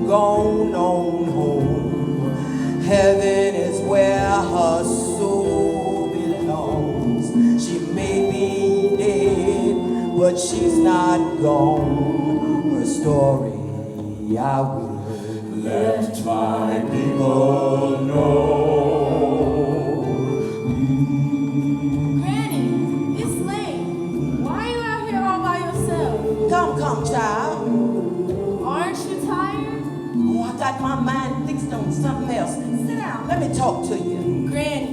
gone on home. Heaven is where her soul belongs. She may be dead, but she's not gone. Her story I will let my people know. Granny, it's late. Why are you out here all by yourself? Come, child. Aren't you tired? Oh, I got my mind fixed on something else. Sit down, let me talk to you. Granny,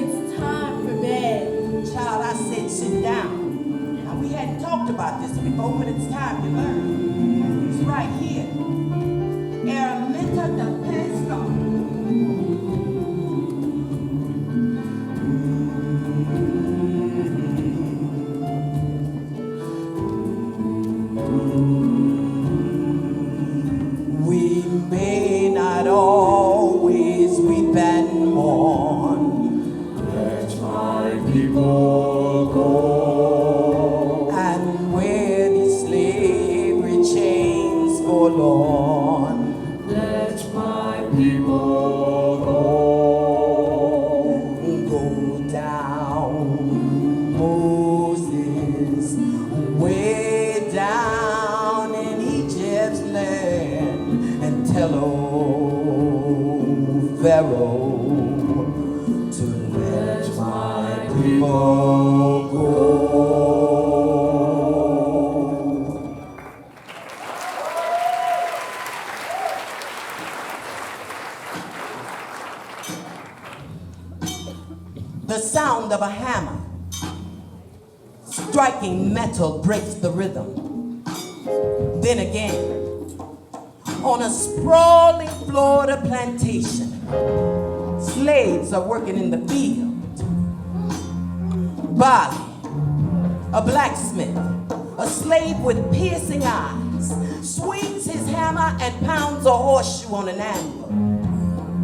it's time for bed. Child, I said sit down. Now, we hadn't talked about this before, but it's time to learn. It's right here. Araminta de Pesto. We may not always weep and mourn. Let my people go. And wear these slavery chains forlorn. Let my people go. Go down, Moses, way down in Egypt's land, and tell old Pharaoh to let my people go. The sound of a hammer striking metal breaks the rhythm. Then again, on a sprawling Florida plantation, slaves are working in the field. Bali, a blacksmith, a slave with piercing eyes, swings his hammer and pounds a horseshoe on an anvil.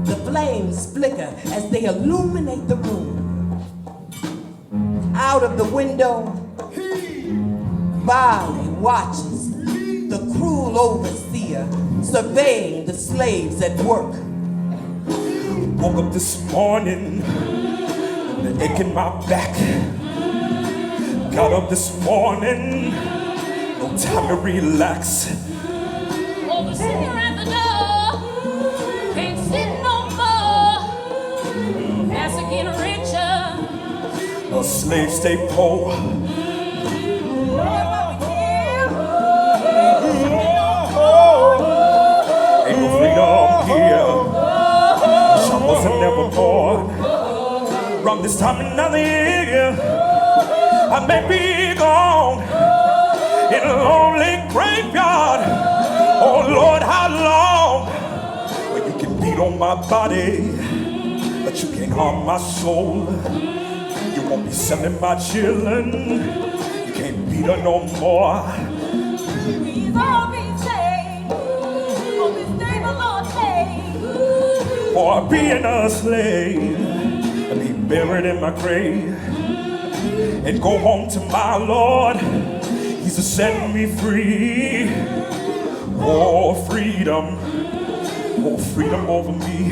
The flames flicker as they illuminate the room. Out of the window, Bali watches the cruel overseer surveying the slaves at work. Woke up this morning, the ache in my back. Got up this morning, no time to relax. Overseer at the door, can't sit no more. That's getting richer. A slave stay poor. Ain't no freedom here. Wish I wasn't never born. Around this time another year, I may be gone in a lonely graveyard. Oh Lord, how long? Well, you can beat on my body, but you can't harm my soul. You won't be selling my children. You can't beat her no more. Please all be saved. On this day the Lord paid. For being a slave and be buried in my grave and go home to my Lord. He's to set me free. Oh, freedom over me.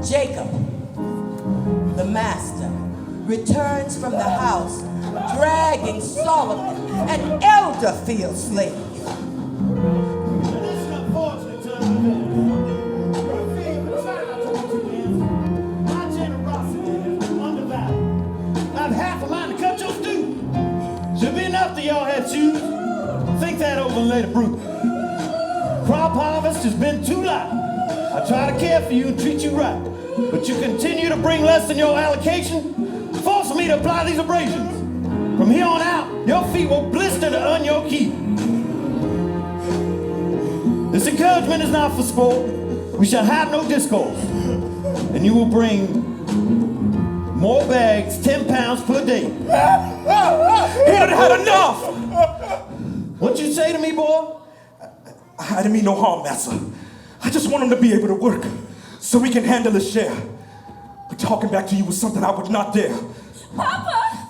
Jacob, the master, returns from the house dragging Solomon, an elder field slave. Not half a line to cut your stew. Should be enough that y'all had shoes. Think that over and let it brew. Crop harvest has been too light. I try to care for you and treat you right, but you continue to bring less than your allocation, forcing me to apply these abrasions. From here on out, your feet will blister to earn your keep. This encouragement is not for sport. We shall have no discourse, and you will bring more bags, 10 pounds per day. He done had enough. What you say to me, boy? I didn't mean no harm, Massa. I just want him to be able to work so we can handle his share. But talking back to you was something I would not dare. Papa!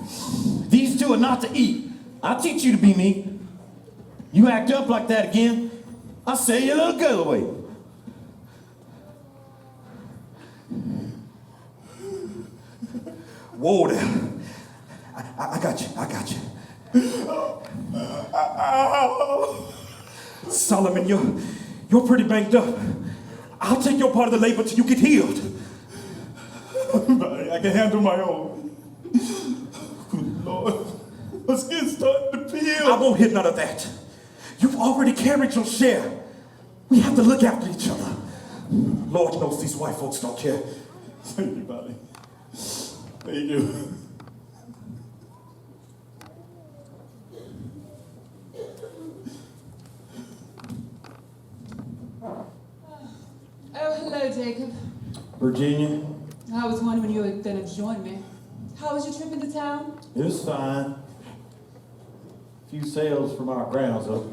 These to or not to eat. I'll teach you to be meek. You act up like that again, I'll sell your little girl away. Whoa there. I got you. Solomon, you're pretty banged up. I'll take your part of the labor till you get healed. I can handle my own. Good Lord, my skin's starting to peel. I won't hit none of that. You've already carried your share. We have to look after each other. Lord knows these white folks don't care. Thank you, Bali. Thank you. Oh, hello, Jacob. Virginia, I was wondering when you were going to join me. How was your trip into town? it was fine. A few sales from our grounds up.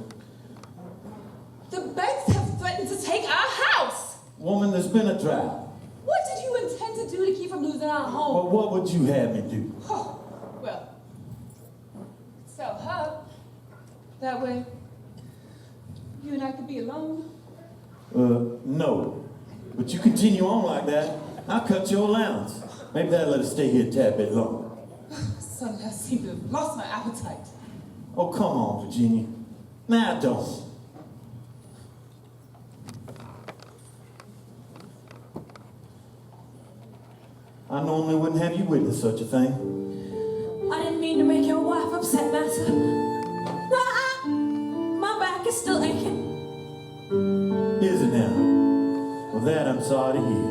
The banks have threatened to take our house. Woman, there's been a drought. What did you intend to do to keep from losing our home? Well, what would you have me do? Well, sell her. That way, you and I could be alone. No. But you continue on like that, I'll cut your allowance. Maybe that'll let us stay here a tad bit longer. Suddenly I seem to have lost my appetite. Oh, come on, Virginia. Nah, don't. I normally wouldn't have you witness such a thing. I didn't mean to make your wife upset, Master. My back is still aching. Is it now? Well, that I'm sorry to hear.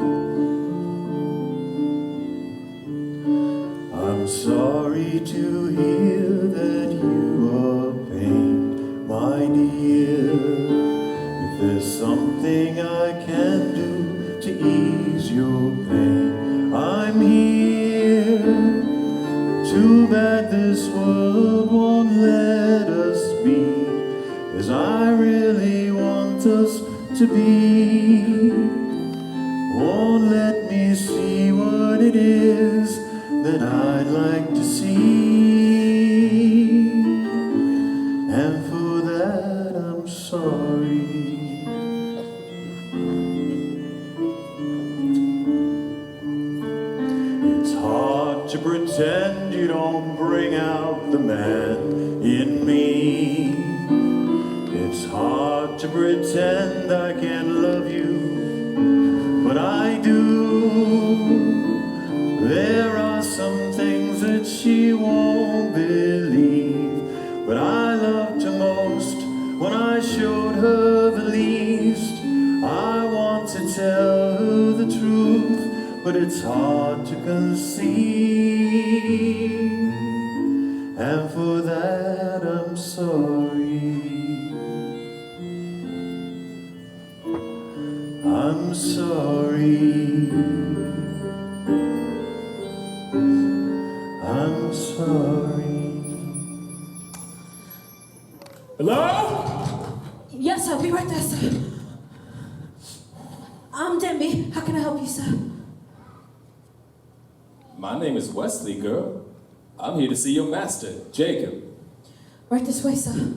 I'm sorry to hear that you are pained, my dear. If there's something I can do to ease your pain, I'm here. Too bad this world won't let us be as I really want us to be. Won't let me see what it is that I'd like to see, and for that I'm sorry. It's hard to pretend you don't bring out the man in me. It's hard to pretend I can love you, but I do. There are some things that she won't believe, but I loved her most when I showed her the least. I want to tell her the truth, but it's hard to conceive, and for that I'm sorry. I'm sorry. I'm sorry. Hello? Yes, I'll be right there, sir. I'm Dembi. How can I help you, sir? My name is Wesley, girl. I'm here to see your master, Jacob. Right this way, sir.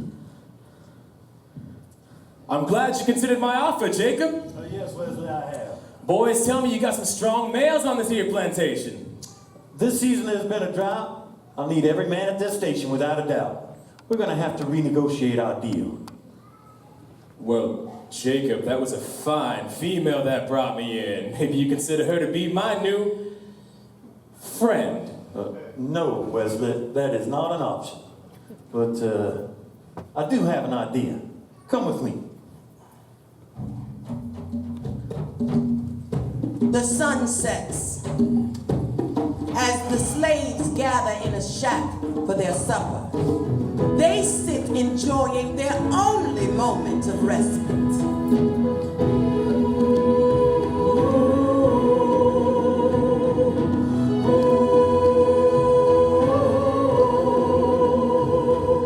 I'm glad you considered my offer, Jacob. Yes, Wesley, I have. Boys tell me you got some strong males on this here plantation. This season there's been a drought. I'll need every man at this station without a doubt. We're gonna have to renegotiate our deal. Well, Jacob, that was a fine female that brought me in. Maybe you consider her to be my new friend. No, Wesley, that is not an option. But I do have an idea. Come with me. The sun sets as the slaves gather in a shack for their supper. They sit enjoying their only moment of respite.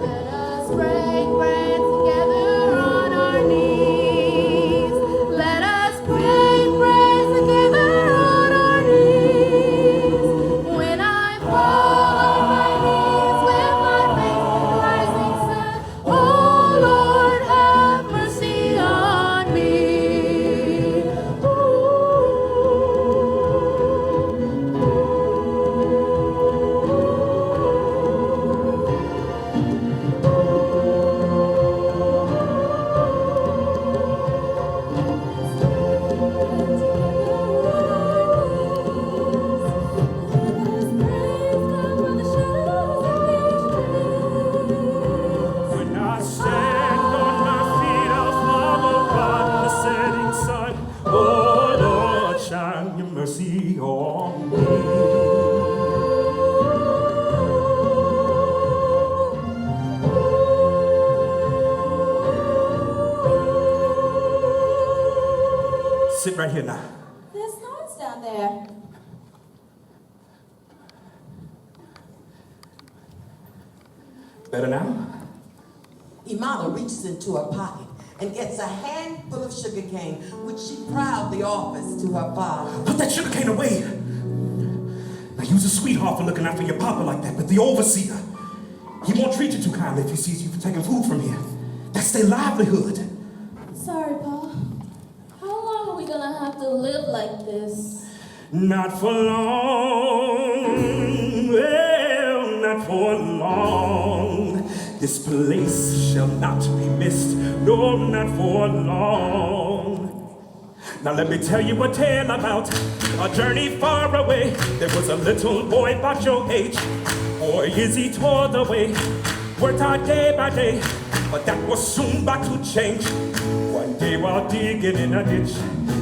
Let us break bread together on our knees. Let us break bread together on our knees. When I fall on my knees with my right here now. There's noise down there. Better now? Emala reaches into her pocket and gets a handful of sugar cane, which she proudly offers to her father. Put that sugar cane away. Now, you's a sweetheart for looking after your papa like that, but the overseer, he won't treat you too kindly if he sees you taking food from here. That's their livelihood. Sorry, Pa. How long are we gonna have to live like this? Not for long, well, not for long. This place shall not be missed, no, not for long. Now let me tell you a tale about a journey far away. There was a little boy about your age. Boy, is he tore the way, worked hard day by day, but that was soon about to change. One day while digging in a ditch,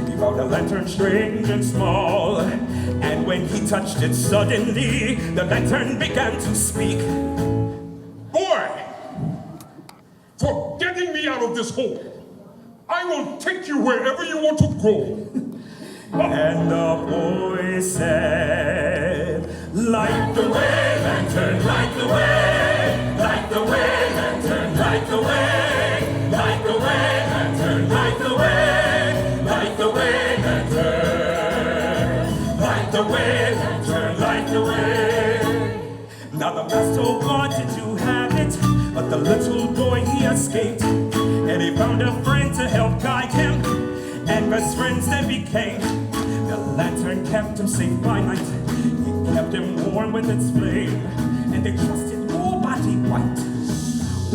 he found a lantern strange and small, and when he touched it suddenly, the lantern began to speak. Boy, for getting me out of this hole, I will take you wherever you want to go. And the boy said, light the way, lantern, light the way, light the way, lantern, light the way, light the way, lantern, light the way, light the way, lantern, light the way, lantern, light the way. Now the master wanted to have it, but the little boy, he escaped, and he found a friend to help guide him, and best friends they became. The lantern kept him safe by night, it kept him warm with its flame, and they trusted nobody white.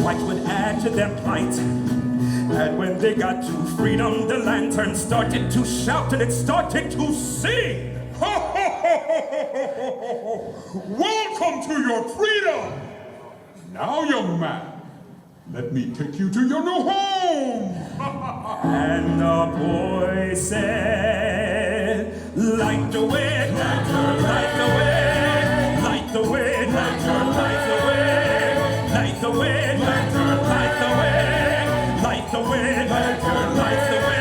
White would add to their plight, and when they got to freedom, the lantern started to shout and it started to sing. Welcome to your freedom! Now, young man, let me take you to your new home! And the boy said, light the way, lantern, light the way, light the way, lantern, light the way, light the way, lantern, light the way, light the way, lantern, light the way.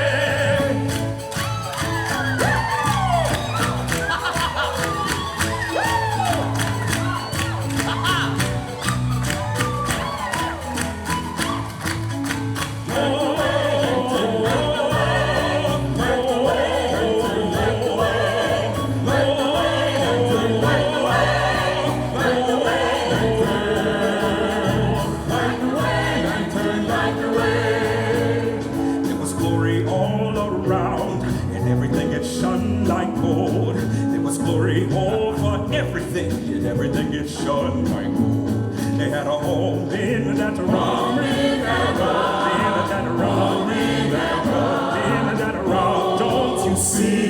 Everything is shone like gold. They had a home in that rock, in that rock, in that rock, in that rock. Don't you see?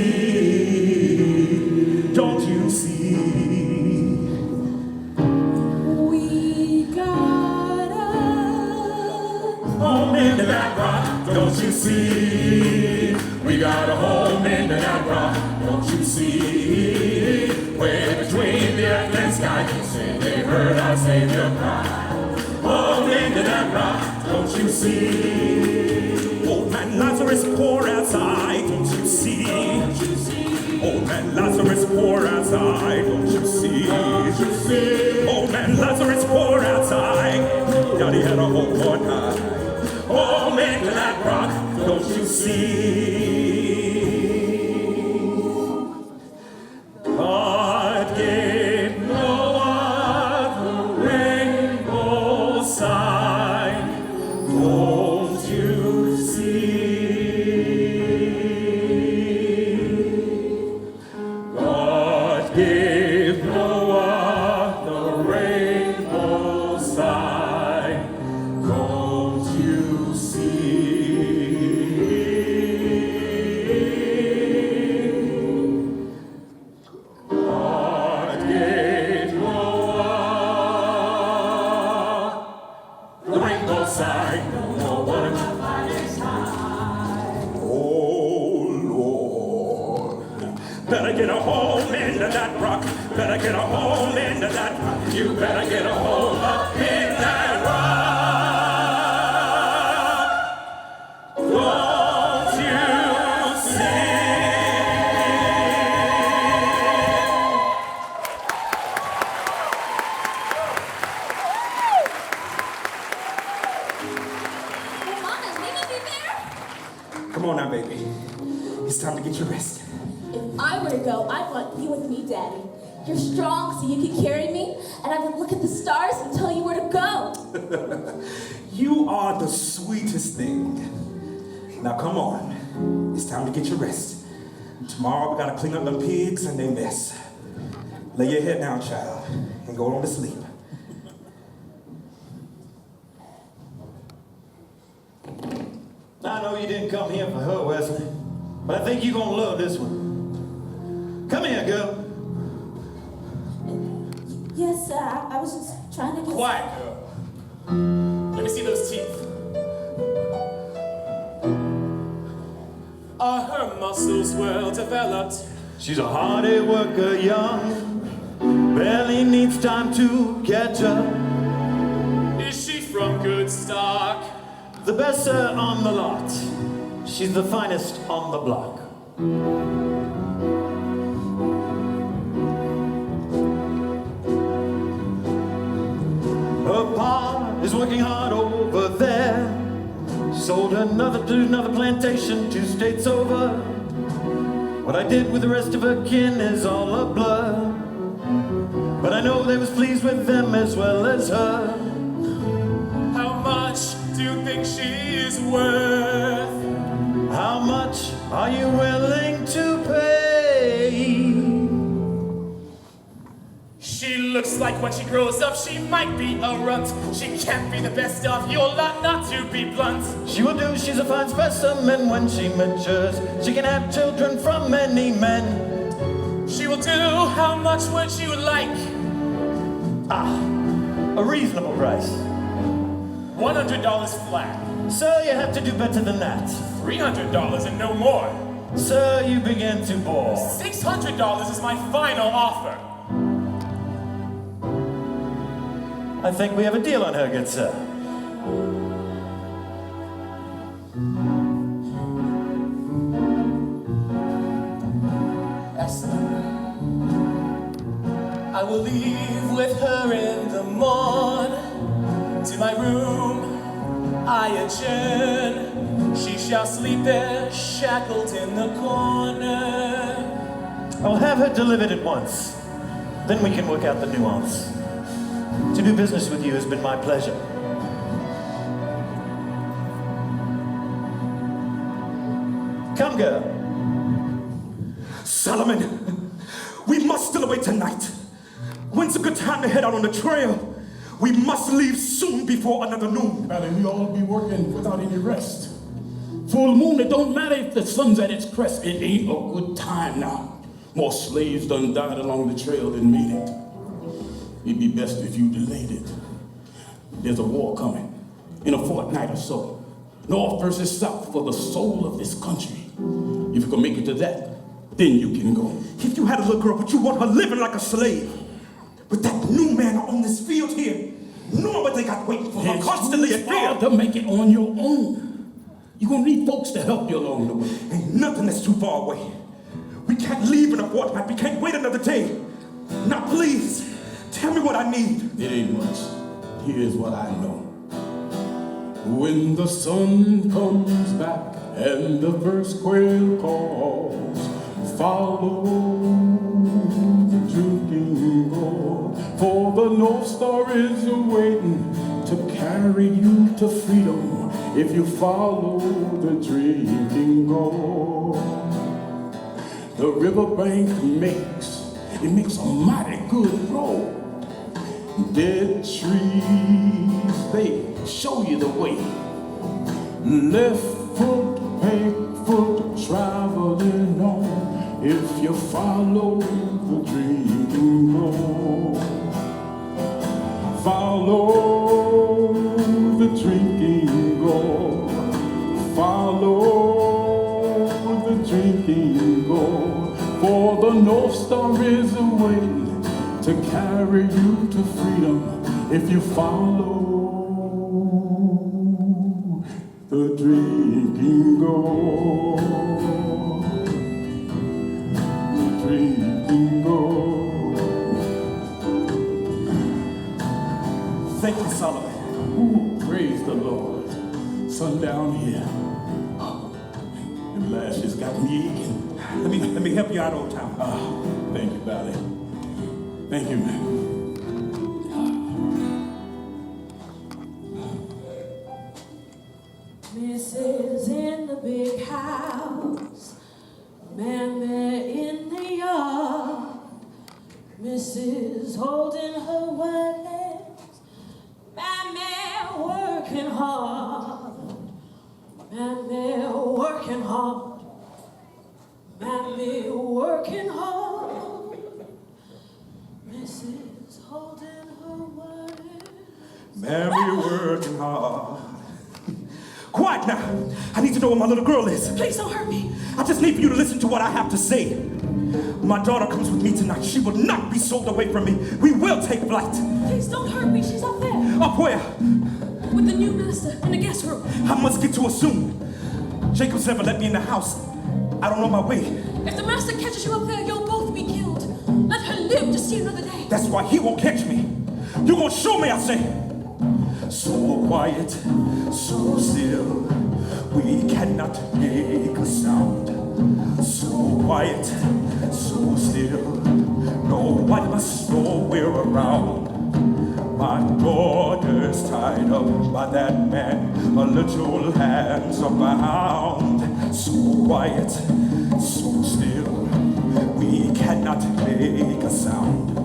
Don't you see? We got a home in that rock. Don't you see? We got a home in that rock. Don't you see? Way between the earth and sky, they say they heard our Savior cry. Home into that rock, don't you see? Old man Lazarus poor outside, don't you see? Old man Lazarus poor outside, don't you see? Old man Lazarus poor outside, Daddy had a home on high. Home into that rock, don't you see? God gave Noah the rainbow sign, don't you see? God gave Noah the rainbow sign, don't you see? Better get a home into that rock. Better get a home into that rock. You better get a home up in that rock. Don't you see? Come on now, baby. It's time to get your rest. If I were to go, I'd want you with me, Daddy. You're strong, so you can carry me, and I would look at the stars and tell you where to go. You are the sweetest thing. Now come on. It's time to get your rest. Tomorrow we gotta clean up them pigs and their mess. Lay your head down, child, and go on to sleep. I know you didn't come here for her, Wesley, but I think you're gonna love this one. Come here, girl. Yes, I was just trying to get... Quiet, girl. Let me see those teeth. Are her muscles well developed? She's a hardy worker, young, barely needs time to catch up. Is she from good stock? The best sir on the lot. She's the finest on the block. Her pa is working hard over there. She sold another to another plantation 2 states over. What I did with the rest of her kin is all a blur, but I know they was pleased with them as well as her. How much do you think she is worth? How much are you willing to pay? She looks like when she grows up she might be a runt. She can't be the best of your lot, not to be blunt. She will do, she's a fine specimen when she matures. She can have children from many men. She will do, how much would you like? A reasonable price. $100 flat. Sir, you have to do better than that. $300 and no more. Sir, you begin to bore. $600 is my final offer. I think we have a deal on her, good sir. Excellent. I will leave with her in the morn. To my room I adjourn. She shall sleep there, shackled in the corner. I'll have her delivered at once. Then we can work out the nuance. To do business with you has been my pleasure. Come, girl. Solomon, we must still away tonight. When's a good time to head out on the trail? We must leave soon before another noon. Rather we all be working without any rest. Full moon, it don't matter if the sun's at its crest. It ain't a good time now. More slaves done died along the trail than made it. It'd be best if you delayed it. There's a war coming in a fortnight or so. North versus South for the soul of this country. If you can make it to that, then you can go. If you had a little girl, but you want her living like a slave. But that new man on this field here, knowing what they got waiting for her, constantly at fear. To make it on your own. You're gonna need folks to help you along the way. Ain't nothing that's too far away. We can't leave in a fortnight. We can't wait another day. Now please, tell me what I need. It ain't much. Here's what I know. When the sun comes back and the first quail calls, follow the drinking gourd, for the North Star is waiting to carry you to freedom if you follow the drinking gourd. The riverbank makes a mighty good road. Dead trees, they show you the way. Left foot, right foot, traveling on if you follow the drinking road. Follow the drinking road. Follow the drinking road. For the North Star is away to carry you to freedom if you follow the drinking gourd. The drinking gourd. Thank you, Solomon. Ooh, praise the Lord. Sun down here. Lashes got me aching. Let me help you out, old town. Thank you, Bali. Thank you, man. Mrs. in the big house, man there in the yard, Mrs. holding her white hands, man there working hard, man there working hard, man there working hard, Mrs. holding her white hands. Mammy working hard. Quiet now. I need to know where my little girl is. Please don't hurt me. I just need for you to listen to what I have to say. My daughter comes with me tonight. She will not be sold away from me. We will take flight. Please don't hurt me. She's up there. Up where? With the new master in the guest room. I must get to her soon. Jacob's never let me in the house. I don't know my way. If the master catches you up there, you'll both be killed. Let her live to see another day. That's why he won't catch me. You gonna show me, I say. So quiet, so still, we cannot make a sound. So quiet, so still, no one must know we're around. My daughter's tied up by that man, her little hands are bound. So quiet, so still, we cannot make a sound.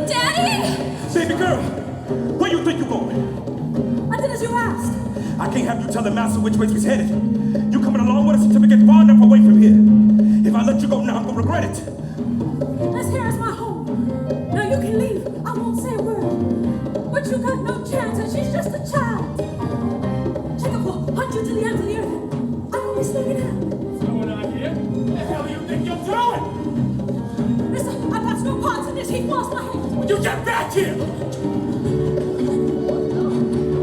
Daddy! Baby girl, where you think you're going? I did as you asked. I can't have you tell the master which way he's headed. You coming along with us until we get far enough away from here. If I let you go now, I'm gonna regret it. This here is my home. Now you can leave. I won't say a word. But you got no chance, and she's just a child. Jacob will hunt you to the end of the earth. I only sneak it out. What's going on here? What the hell do you think you're doing? Listen, I've got no parts in this. He forced my hand. Will you get back here?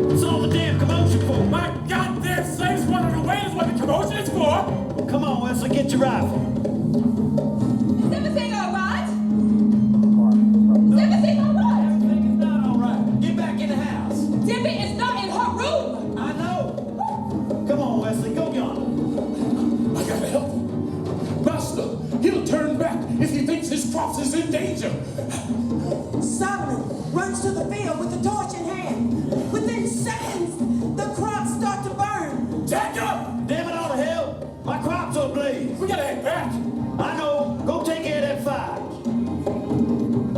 What's all the damn commotion for? My goddamn slaves running away is what the commotion is for. Come on, Wesley, get your rifle. Is everything all right? Is everything all right? Everything is not all right. Get back in the house. Dembi is not in her room. I know. Come on, Wesley, go yonder. I gotta help him. Master, he'll turn back if he thinks his crops is in danger. Solomon runs to the field with the torch in hand. Within seconds, the crops start to burn. Jacob! Damn it all to hell. My crops are ablaze. We gotta head back. I know. Go take care of that fire.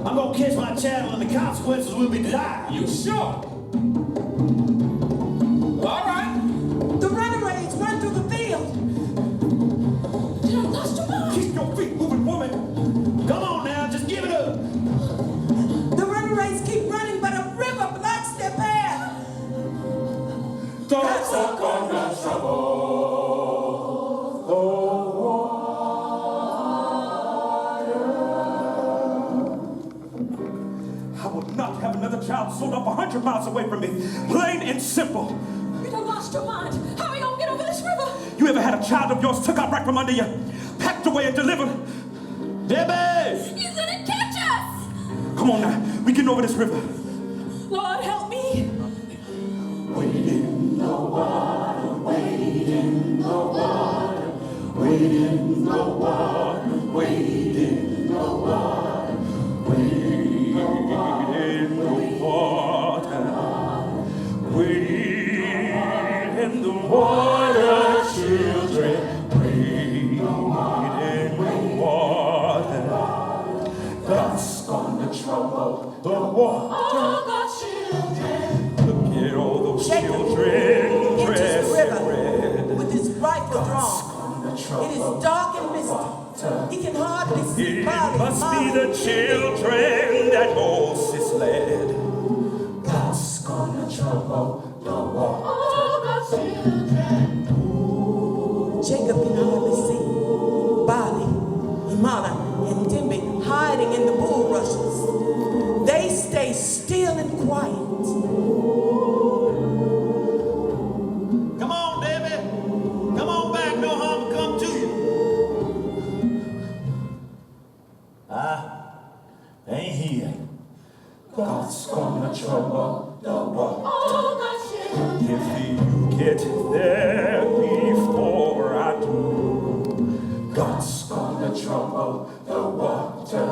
I'm gonna catch my chattel and the consequences will be dire. You sure? All right. The runaways run through the field. Did I lost your mind? Keep your feet moving, woman. Come on now, just give it up. The runaways keep running, but a river blocks their path. Don't suck on the trouble. I will not have another child sold up 100 miles away from me. Plain and simple. You done lost your mind. How are we gonna get over this river? You ever had a child of yours took out right from under you, packed away and delivered? Dembi! He's gonna catch us! Come on now, we getting over this river. Lord, help me. Wade in the water, wade in the water, wade in the water, wade in the water, wade in the water, wade in the water, children, wade in the water. God's gonna trouble the water. Oh, God's children. Look at all those Jacob children enters dressed the in river red. with his rifle drawn. It is dark and misty. He can hardly see It Bali. must be the children that Moses led. God's gonna trouble the water. Oh, God's children. Jacob can hardly see Bali, Emala, and Dembi hiding in the bulrushes. They stay still and quiet. Come on, Dembi. Come on back. No harm will come to you. Ain't here. God's gonna trouble the water. Oh, God's children. If you get there before I do, God's gonna trouble the water.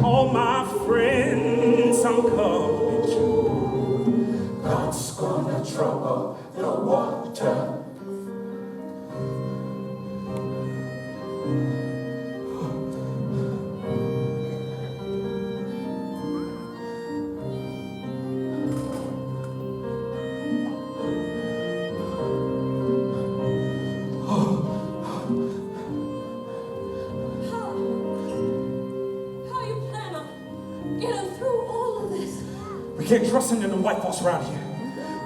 All my friends, I'm coming to. God's gonna trouble the water. How you plan on getting through all of this? We can't trust any of the white folks around here.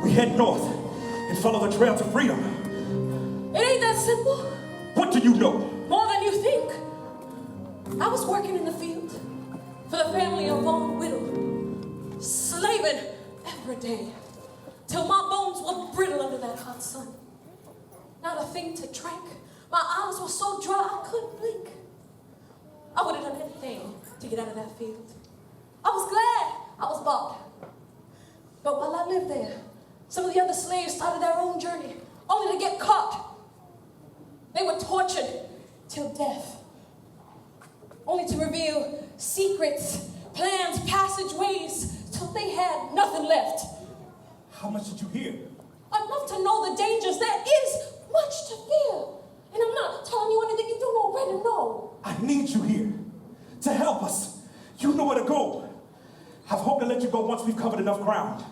We head north and follow the trail to freedom. It ain't that simple. What do you know? More than you think. I was working in the field for the family of one widow, slaving every day till my bones were brittle under that hot sun. Not a thing to drink. My eyes were so dry I couldn't blink. I would have done anything to get out of that field. I was glad I was bought. But while I lived there, some of the other slaves started their own journey, only to get caught. They were tortured till death, only to reveal secrets, plans, passageways, till they had nothing left. How much did you hear? Enough to know the dangers. There is much to fear. And I'm not telling you anything you don't already know. I need you here to help us. You know where to go. I've hoped to let you go once we've covered enough ground.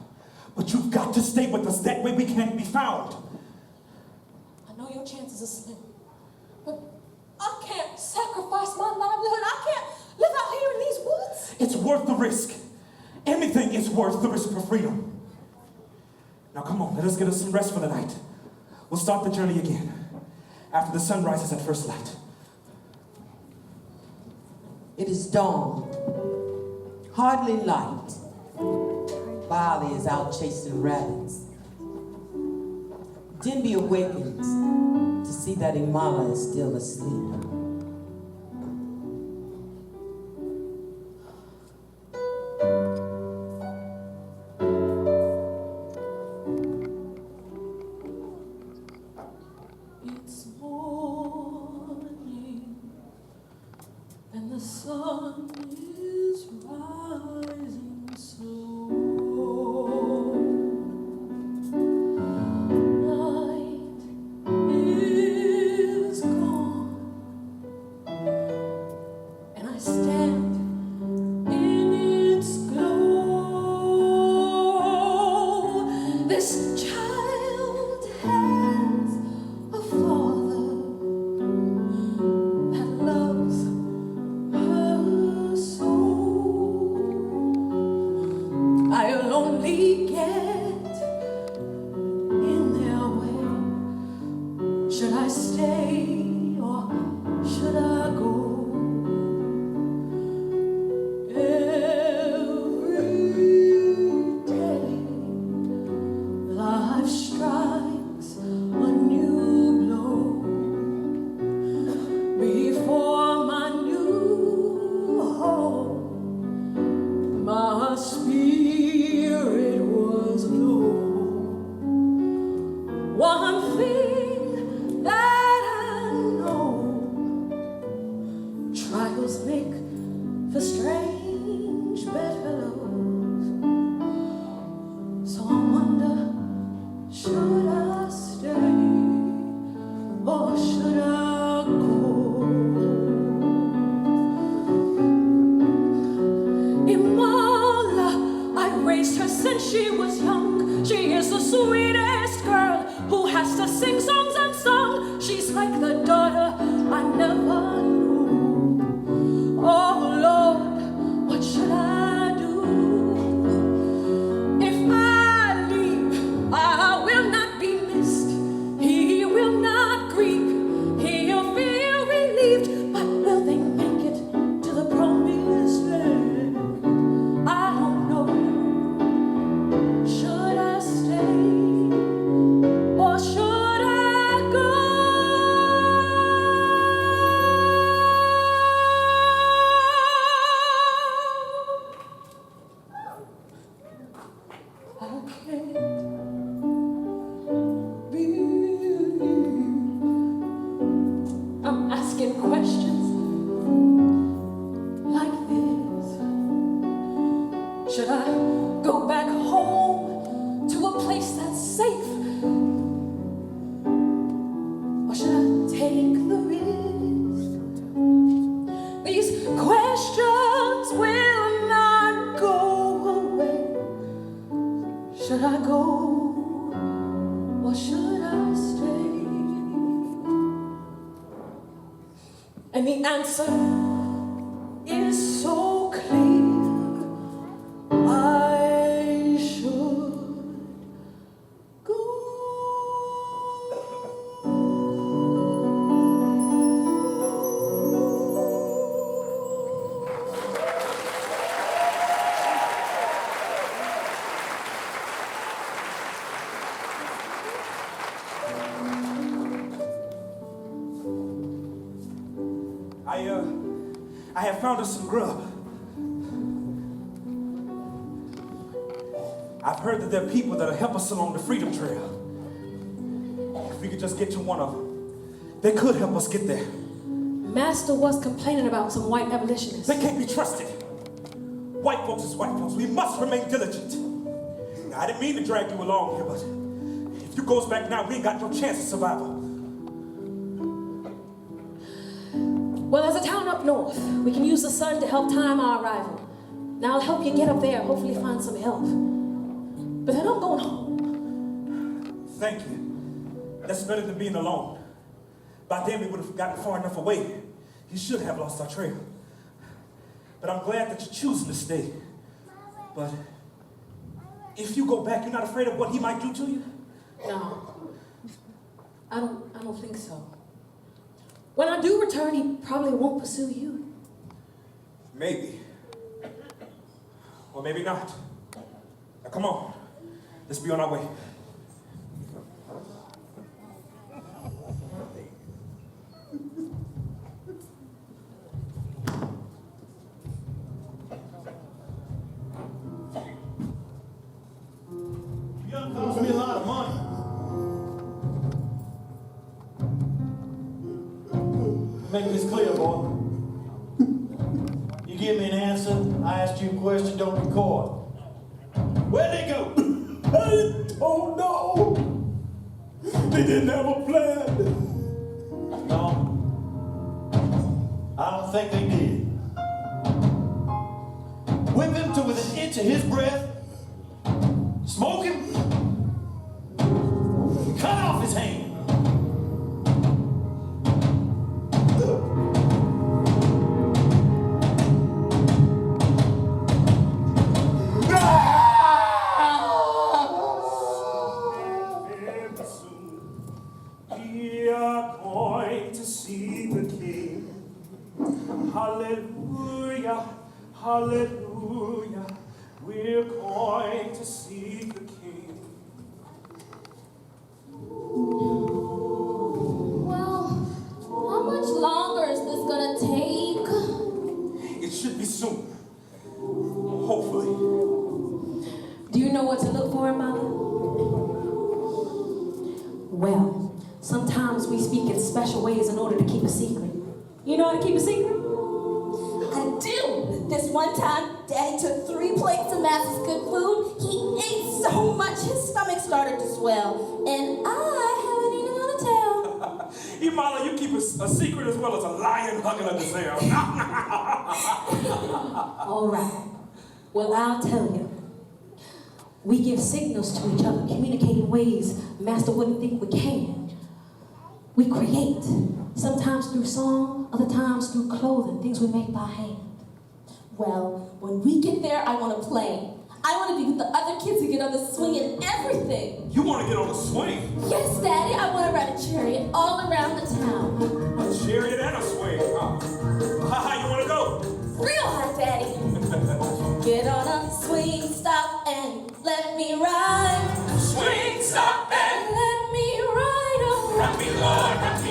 But you've got to stay with us. That way we can't be found. I know your chances are slim. But I can't sacrifice my livelihood. I can't live out here in these woods. It's worth the risk. Anything is worth the risk for freedom. Now come on, let us get us some rest for the night. We'll start the journey again after the sun rises at first light. It is dawn, hardly light. Bali is out chasing rabbits. Dembi awakens to see that Emala is still asleep. It's morning and the sun is rising slow. Night is gone and I stand in its glow. This child has a father that loves her so. I must make for strange bedfellows. So I wonder, should I stay or should I go? Emala, I raised her since she was young. She is the sweetest girl who has to sing songs unsung. She's like the daughter I never knew. Oh Lord, what should I do? If I leave, I will not be missed. He will not grieve. He'll feel relieved. But will they make it to the promised land? I don't know. Should I stay or should I go? I can't believe I'm asking questions like this. Should I go back home to a place that's safe? Or should I take the risk? These questions will not go away. Should I go or should I stay? And the answer is so clear. I should go. I have found us some grub. I've heard that there are people that'll help us along the Freedom Trail. If we could just get to one of them, they could help us get there. Master was complaining about some white abolitionists. They can't be trusted. White folks is white folks. We must remain diligent. Now, I didn't mean to drag you along here, but if you goes back now, we ain't got no chance of survival. Well, there's a town up north. We can use the sun to help time our arrival. Now I'll help you get up there, hopefully find some help. But then I'm going home. Thank you. That's better than being alone. By then we would have gotten far enough away. You should have lost our trail. But I'm glad that you're choosing to stay. But if you go back, you're not afraid of what he might do to you? No, I don't think so. When I do return, he probably won't pursue you. Maybe. Or maybe not. Now come on. Let's be on our way. You're gonna cost me a lot of money. Make this clear, boy. You give me an answer, I asked you a question, don't record. Where'd they go? I don't know. They didn't have a plan. No. I don't think they did. Whip him to within an inch of his breath. Smoke him. Cut off his hand. We are going to see the King. Hallelujah, hallelujah. We're going to see the King. Well, how much longer is this gonna take? It should be soon. Hopefully. Do you know what to look for, Emala? Well, sometimes we speak in special ways in order to keep a secret. You know how to keep a secret? one time, Daddy took 3 plates of Master's good food. He ate so much, his stomach started to swell. And I haven't eaten on a tail. Emala, you keep a secret as well as a lion hugging a gazelle. All right. Well, I'll tell you. We give signals to each other, communicate in ways Master wouldn't think we can. We create, sometimes through song, other times through clothing, things we make by hand. Well, when we get there, I want to play. I want to be with the other kids who get on the swing and everything. You want to get on the swing? Yes, Daddy, I want to ride a chariot all around the town. A chariot and a swing, huh? How high you want to go? Real high, Daddy. Get on a swing, stop, and let me ride. Swing, stop, and Let me ride on. rock me,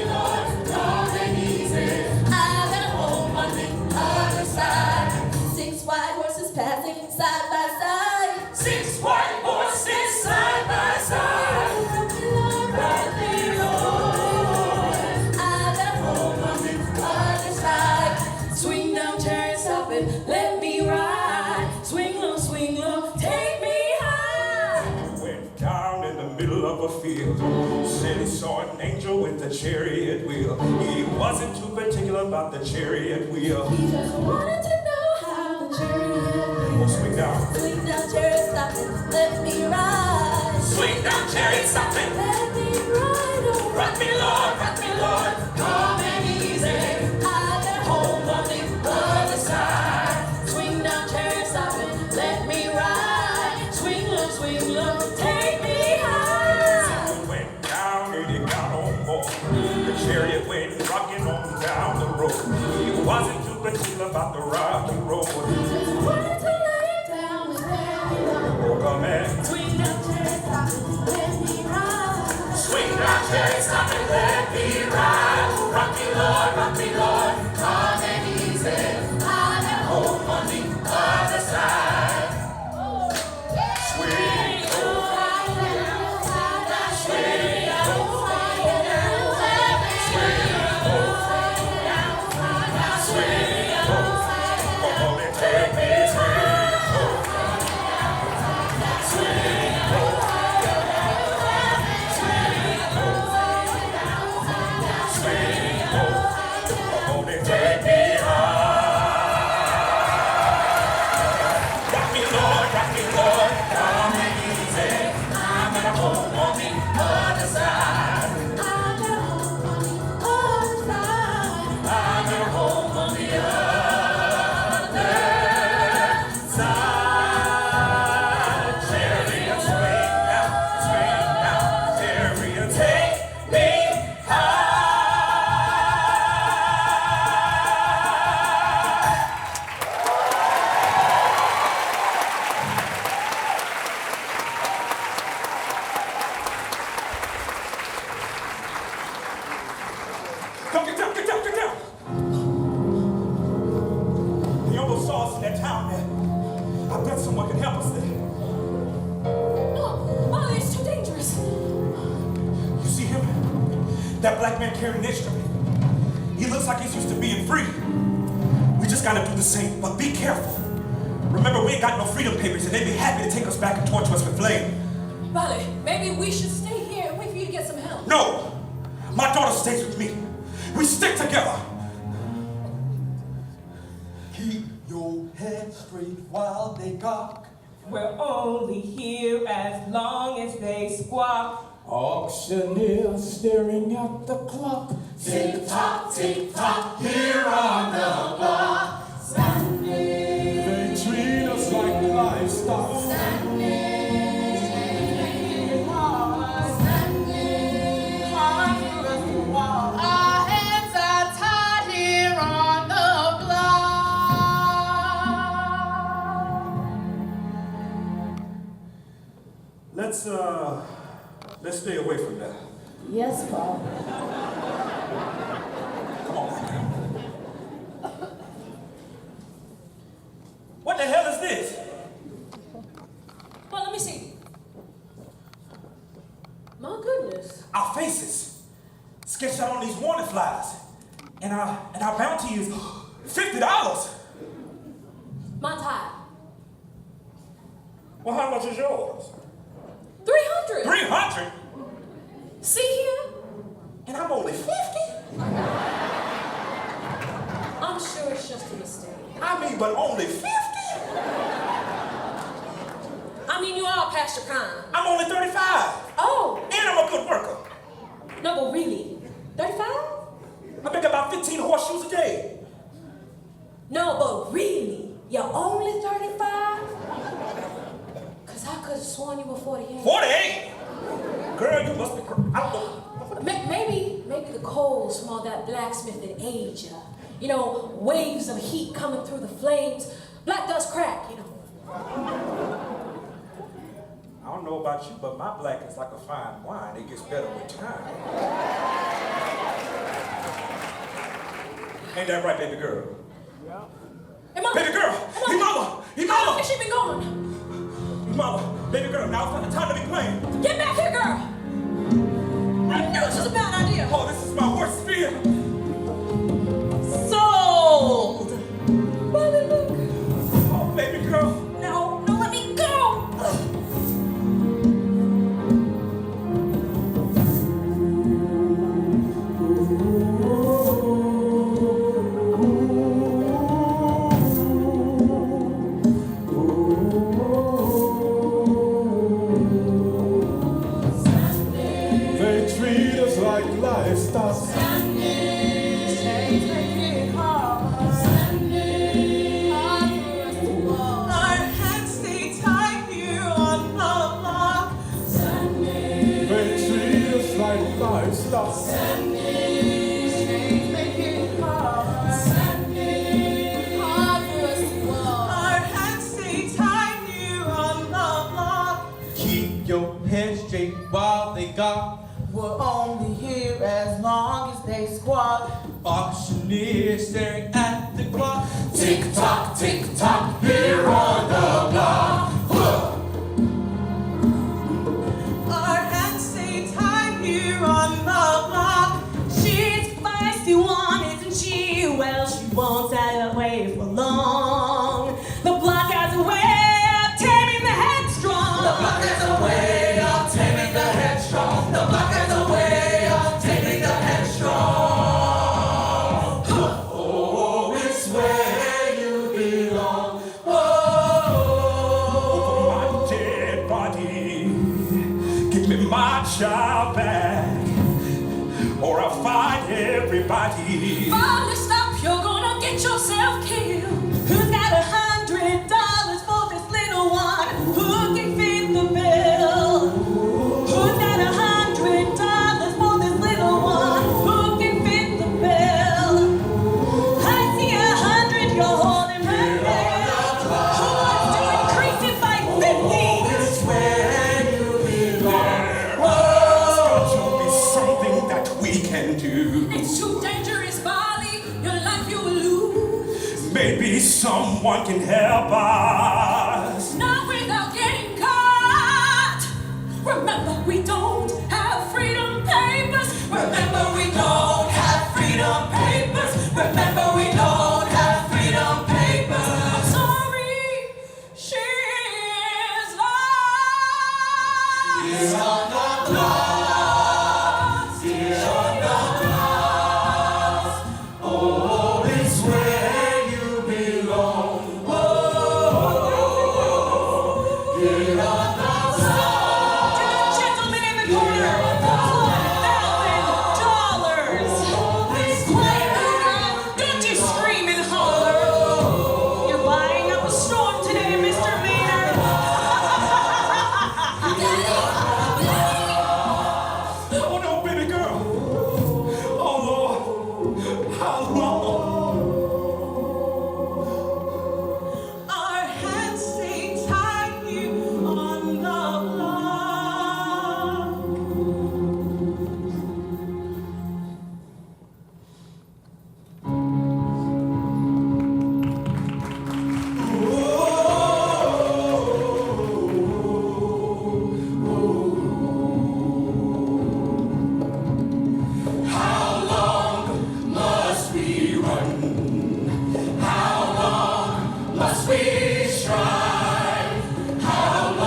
Lord, calm and easy. I got a home on the other side. 6 white horses passing side by side. 6 white horses side by side. Rock me, Lord, rock me, Lord. I got a home on the other side. Swing down, turn, stop it, let me ride. Swing low, take me high. Went down in the middle of a field. Said he saw an angel with a chariot wheel. He wasn't too particular about the chariot wheel. He just wanted to know how the chariot Oh, swing down. swing down, chariot, stop it, let me ride. Swing down, chariot, stop it. Let me ride on. Rock me, Lord, calm and easy. I got a home on the other side. Swing down, chariot, stop it, let me ride. Swing low, take me high. He went down and he got on board. The chariot went rocking on down the road. He wasn't too particular about the rocky road. Just wanted to lay down and let me ride. Oh, come and Swing down, chariot, stop it, let me ride. swing down, chariot, stop it, let me ride. Rock me, Lord, calm and easy. I got a home On the other side. Swing, come on and take me swing. Come on and take me high. Rock me, Lord, calm and easy. I'm at home on the other side. I'm at home on the other side. Chariot, swing now, chariot, take me high. Get down. He almost saw us in that town there. I bet someone can help us there. No, Molly, it's too dangerous. You see him? That black man carrying an instrument. He looks like he's used to being free. We just gotta do the same, but be careful. Remember, we ain't got no freedom papers, and they'd be happy to take us back and torture us with flame. Molly, maybe we should stay here and wait for you to get some help. No! My daughter stays with me. We stick together. Keep your head straight while they gawk. We're only here as long as they squawk. Auctioneer staring at the clock. Tick tock, here on the block. They treat us like livestock. Our hands are tied here on the block. Let's stay away from that. Yes, Paul. Come on. What the hell is this? Well, let me see. My goodness. Our faces sketched out on these warning flies. And our bounty is $50. Well, how much is yours? 300. 300? See here? And I'm only 50? I'm sure it's just a mistake. I mean, but only 50? I mean, you all past your prime. I'm only 35. Oh. And I'm a good worker. No, but really? 35? I make about 15 horseshoes a day. No, but really? You're only 35? Because I could have sworn you were 48. 48? Girl, you must be I don't know. Maybe the coals from all that blacksmithing age ya. You know, waves of heat coming through the flames. Black does crack, you know. I don't know about you, but my black is like a fine wine. It gets better with time. Ain't that right, baby girl? Yeah. Emala. Baby girl! Emala! How long has she been gone? Emala, baby girl, now's not the time to be playing. Get back here, girl! I knew this was a bad idea. Oh, this is my worst fear. Sold! Bali, look. Oh, baby girl. No, let me go! We're only here as long as they squat. Auctioneer staring at the clock. Tick tock, here on the block. Our hands stay tied here on the block. She's feisty one, isn't she? Well, she won't stay away for long. The block has a way of taming the headstrong. The block has a way of taming the headstrong. The block has a way of taming the headstrong. Oh, it's where you belong. Oh, my dead body, give me my child back, or I'll fight everybody. Finally, stop, you're gonna get yourself killed. Who's got $100 for this little one? Who can fit the bill? Who's got $100 for this little one? Who can fit the bill? I see 100, you're holding right there. Who wants to increase it by 50? It's where you belong. There's got to be something that we can do. It's too dangerous, Bali. Your life you will lose. Maybe someone can help us. Not without getting caught. Remember, we don't have freedom papers. Remember, we don't have freedom papers. Remember, we don't have freedom papers. I'm sorry, she is lost. Here on the block. Here on the block. Oh, it's where you belong. Oh, here on the block. To the gentleman in the corner, $1,000. Quiet, girl. Don't you scream and holler. You're buying up a storm today, Mr. Mayor. Oh no, baby girl. Oh Lord, how long? Our hands stay tied here on the block. How long must we run? How long must we strive? How long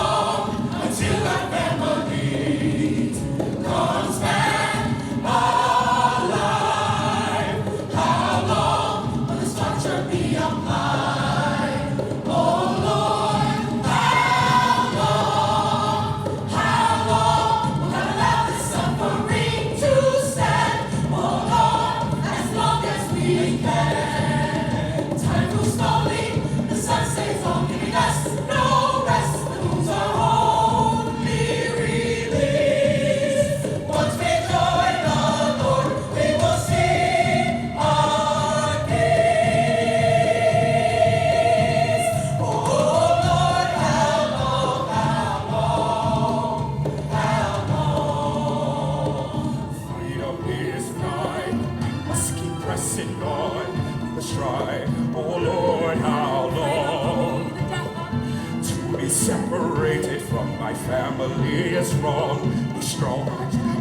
Separated from my family is wrong. Be strong,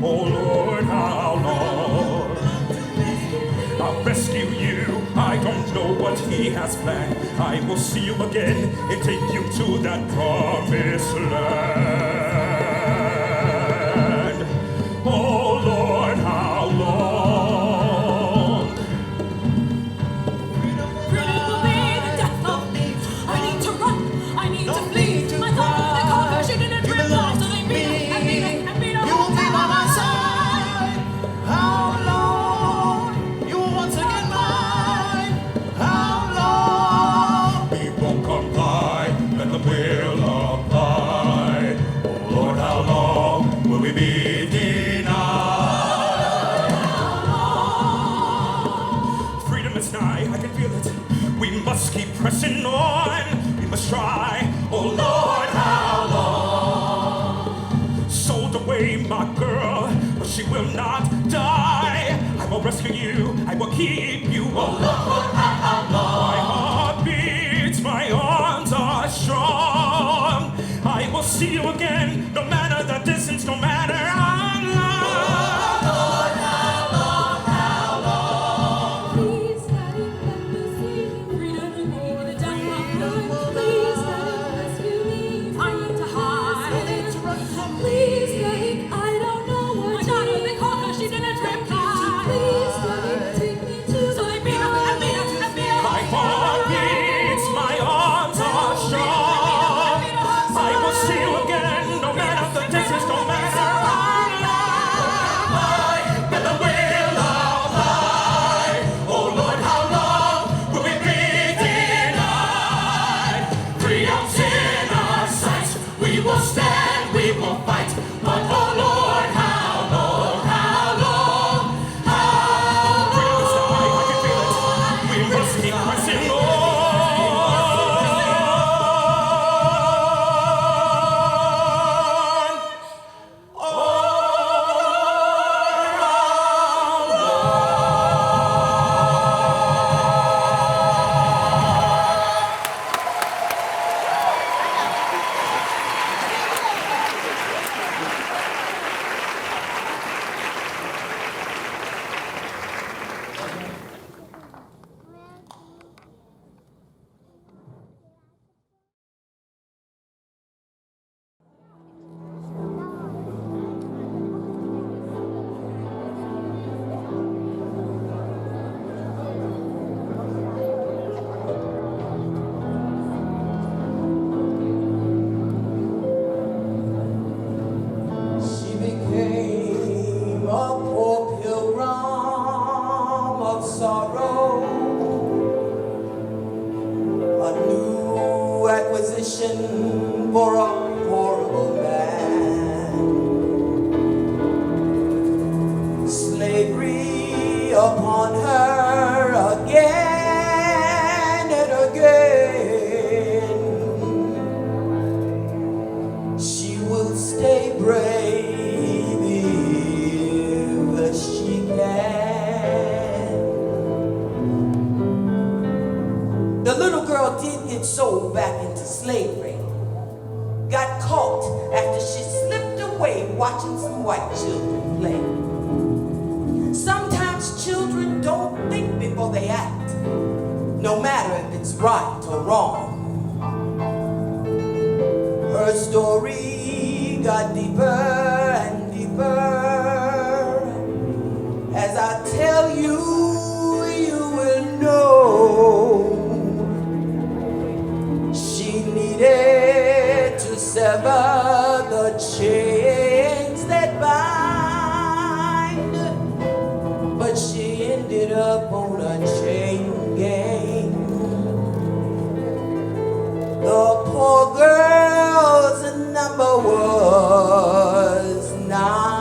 oh Lord, how long? I'll rescue you. I don't know what he has planned. I will see you again and take you to that promised land. Oh Lord, how long? Freedom will be the death of me. I need to run. I need to flee. My thoughts, they call her. She didn't realize. So they beat her and beat her and beat her. You will be by my side. How long? You will once again mine. How long? We won't comply, let the will apply. Oh Lord, how long will we be denied? Freedom is nigh, I can feel it. We must keep pressing on. We must try. Oh Lord, how long? Sold away my girl, but she will not die. I will rescue you, I will keep you. Oh Lord, how long? My heart beats, my arms are strong. I will see you again, no matter the distance, no matter how Please let me see. Freedom will be the death of me. Please let him rescue me. I need to hide. Please let him. I don't know what. My daughter, they call her. She didn't reply. Please let him take me to. So they beat her and beat her and beat her. my heart beats, my arms are strong. I will see you again, no matter the distance, no matter how long. But the will apply. Oh Lord, how long will we be denied? 3 ounce in our sights, we will stand, we will fight. But oh Lord, how long, how long, how freedom is nigh, I can feel it. We must keep pressing on. She became a poor pilgrim of sorrow, a new acquisition for a horrible man. Slavery upon her again and again. She will stay brave if she can. The little girl did get sold back into slavery. Got caught after she slipped away watching some white children play. Sometimes children don't think before they act, no matter if it's right or wrong. Her story got deeper and deeper. As I tell you, you will know. She needed to sever the chains that bind, but she ended up on a chain gang. The poor girl's number was 9.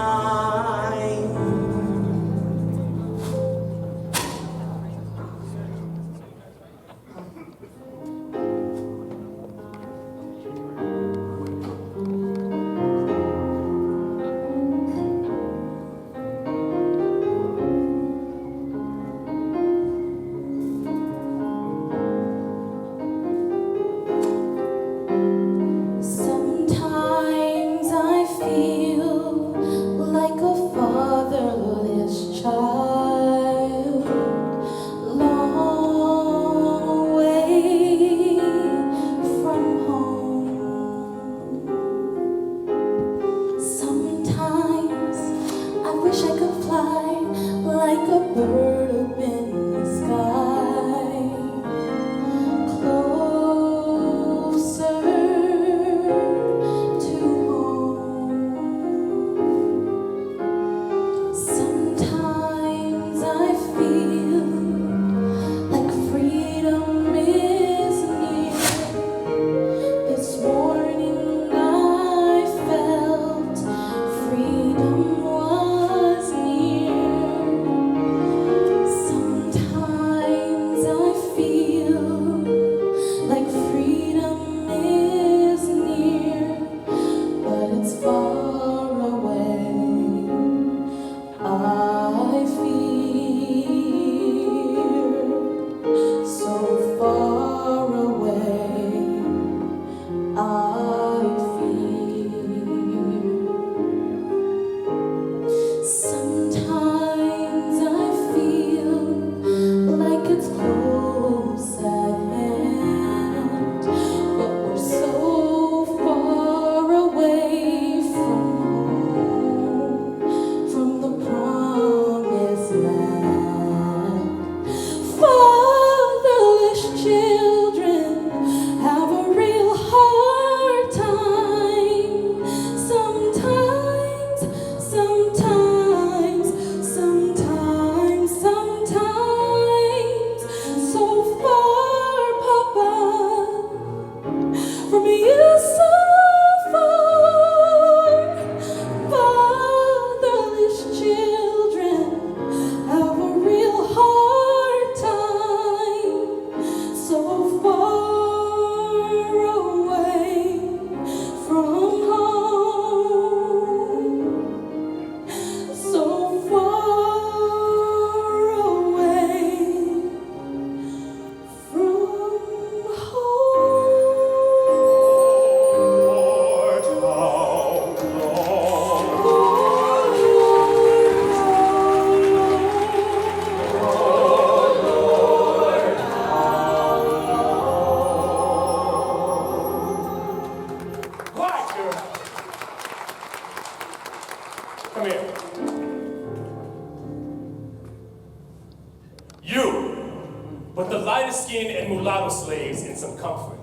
mulatto slaves in some comfort.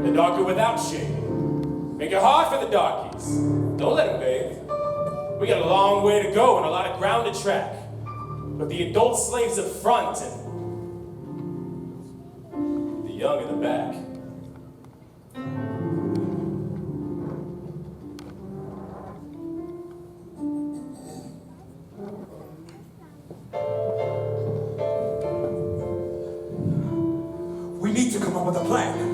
The darker without shade. Make it hard for the darkies. Don't let them bathe. We got a long way to go and a lot of ground to track. But the adult slaves up front and the young in the back. We need to come up with a plan.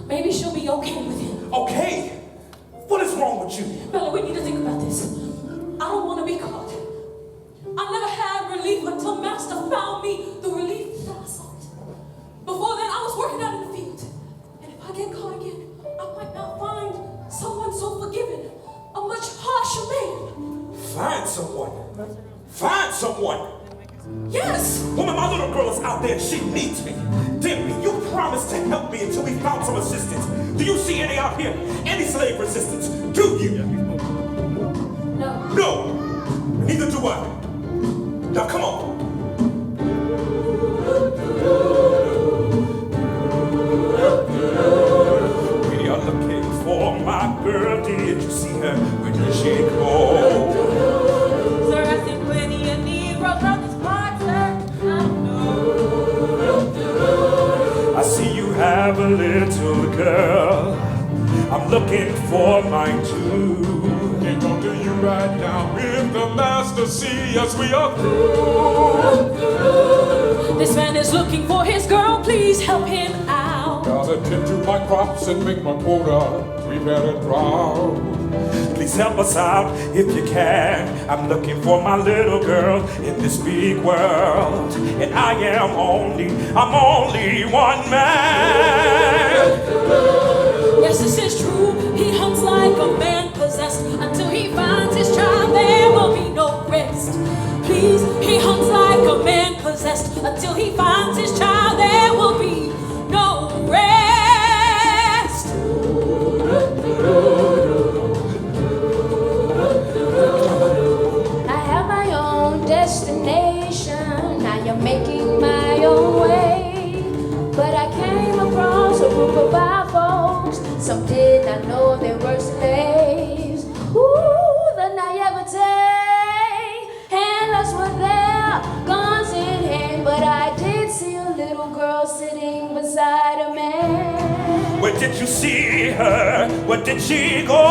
Maybe she'll be okay with him. Okay? What is wrong with you? Bella, we need to think about this. I don't want to be caught. I never had relief until Master found me the relief that I sought. Before then, I was working out in the field. And if I get caught again, I might not find someone so forgiving, a much harsher man. Find someone. Find someone. Yes! Woman, my little girl is out there. She needs me. Dembi, you promised to help me until we found some assistance. Do you see any out here? Any slave resistance? Do you? No. No. Neither do I. Now come on. We are looking for my girl. Did you see her? Where did she go? Sir, I see plenty of Negroes on this part, sir. I know. I see you have a little girl. I'm looking for mine too. Can't come to you right now. If the master see us, we are through. This man is looking for his girl. Please help him out. Gotta tend to my crops and make my quota. We've had a drought. Please help us out if you can. I'm looking for my little girl in this big world. And I'm only one man. Yes, this is true. He hunts like a man possessed. Until he finds his child, there will be no rest. Please, he hunts like a man possessed. Until he finds his child, there will be no rest. I have my own destination. I am making my own way. But I came across a group of wild folks. Some did not know they were slaves. Ooh, the naivete. Handlers were there, guns in hand. But I did see a little girl sitting beside a man. Where did you see her? Where did she go?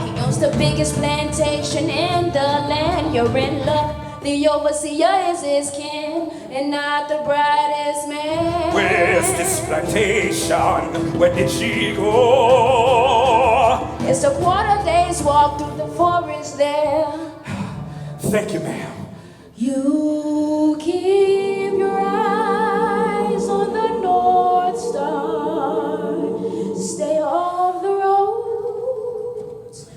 He owns the biggest plantation in the land. You're in luck. The overseer is his kin, and not the brightest man. Where's this plantation? Where did she go? It's a quarter day's walk through the forest there. Thank you, ma'am. You keep your eyes on the North Star. Stay off the roads.